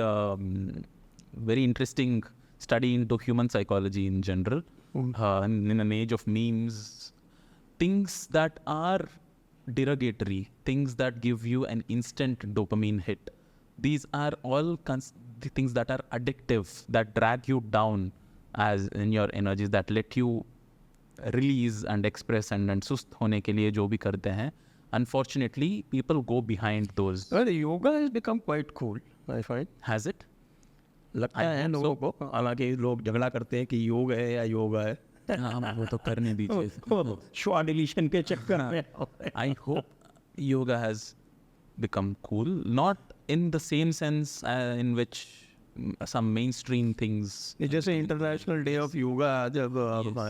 very interesting study into human psychology in general. In an age of memes, things that are derogatory, things that give you an instant dopamine hit, these are all the things that are addictive, that drag you down as in your energies, that let you release and express and सुस्त होने के लिए जो भी करते हैं. Unfortunately, people go behind those. Well, yoga has become quite cool, I find. Has it? लगता है लोगों को, हालांकि लोग झगड़ा करते हैं कि योग है या योगा है. हाँ, वो तो करने दीजिए. श्वास डिलीशन के चक्कर में. I hope yoga has become cool, not in the same sense in which some mainstream things. जैसे इंटरनेशनल डे ऑफ योगा जब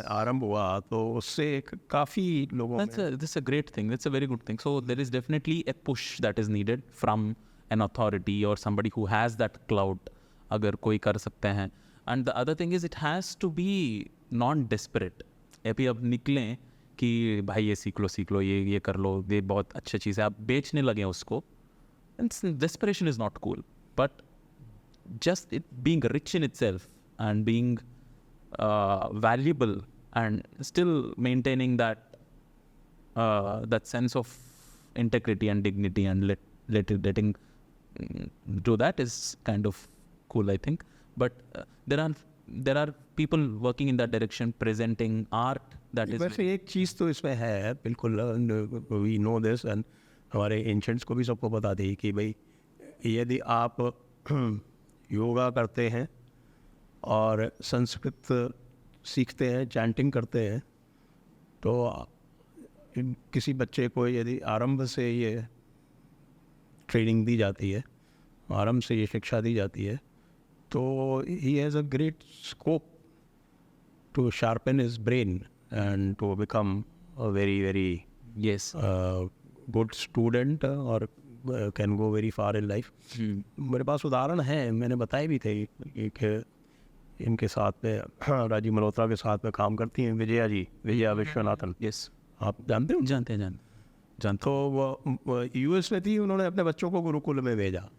आरंभ हुआ तो उससे काफ़ी लोगों में That's a great thing. That's a very good thing. So there is definitely a push that is needed from an authority or somebody who has that clout. अगर कोई कर सकते हैं. And the other thing is it has to be non-desperate. अभी अब निकलें कि भाई ये सीख लो ये कर लो, ये बहुत अच्छी चीज़ है, आप बेचने लगे उसको. And desperation is not cool. But just it being rich in itself and being valuable and still maintaining that that sense of integrity and dignity and letting do that is kind of cool, I think. But there are people working in that direction, presenting art that is. वैसे एक चीज़ तो इसमें है बिल्कुल, we know this, and हमारे एंशंट्स को भी सबको बता दी कि भाई यदि आप योगा करते हैं और संस्कृत सीखते हैं, चैंटिंग करते हैं, तो किसी बच्चे को यदि आरंभ से ये ट्रेनिंग दी जाती है, आरंभ से ये शिक्षा दी जाती है, तो he has a great scope to sharpen his brain and to become a very very Yes. Good student और can go very far in life. मेरे पास उदाहरण है, मैंने बताए भी थे, एक इनके साथ में राजीव मल्होत्रा के साथ में काम करती हैं विजया विश्वनाथन. Yes. आप जानते हो? जानते तो वो यूएस में थी, उन्होंने अपने बच्चों को गुरुकुल में भेजा,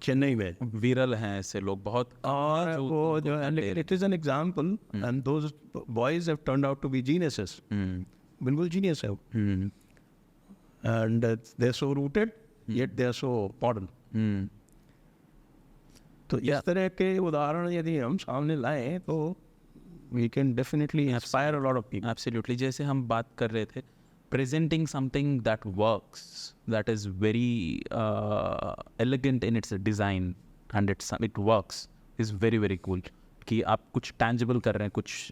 चेन्नई में. विरल हैं ऐसे लोग बहुत. और वो जो it is an example, and those boys have turned out to be geniuses. बिल्कुल जीनियस है, and they are so rooted yet they are so modern. तो इस तरह के उदाहरण यदि हम सामने लाएं तो we can definitely inspire a lot of people. Absolutely. जैसे हम बात कर रहे थे, presenting something that works, that is very elegant in its design and it works, is very very cool. कि आप कुछ tangible कर रहे हैं, कुछ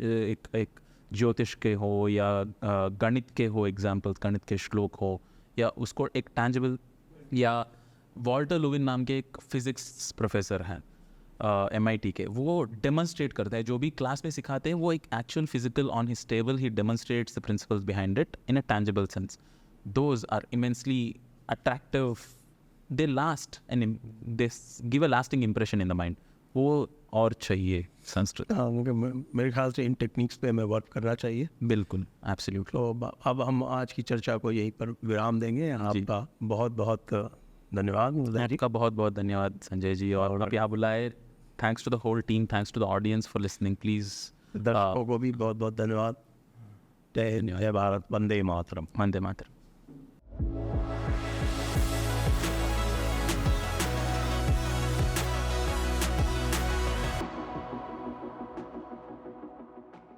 एक ज्योतिष के हो या गणित के हो एग्जाम्पल्स, गणित के श्लोक हो, या उसको एक tangible, या वॉल्टर लुविन नाम के एक फिजिक्स प्रोफेसर हैं MIT के, वो डेमोन्स्ट्रेट करते हैं, जो भी क्लास में सिखाते हैं वो एक actual physical on his table he demonstrates the principles behind it in a tangible sense. Those are immensely attractive, they last and they give a lasting impression in the mind. वो और चाहिए संस्कृत. हाँ, मेरे ख्याल से इन टेक्निक्स पे हमें work करना चाहिए. बिल्कुल, एब्सोल्युटली. तो अब हम आज की चर्चा को यहीं पर विराम देंगे. आपका बहुत बहुत धन्यवाद. आपका बहुत बहुत धन्यवाद संजय जी, और आप यहाँ बुलाए. Thanks to the whole team, thanks to the audience for listening. Please दर्शकों को भी बहुत बहुत धन्यवाद. जय हिंद, जय भारत, वंदे मातरम. वंदे मातरम.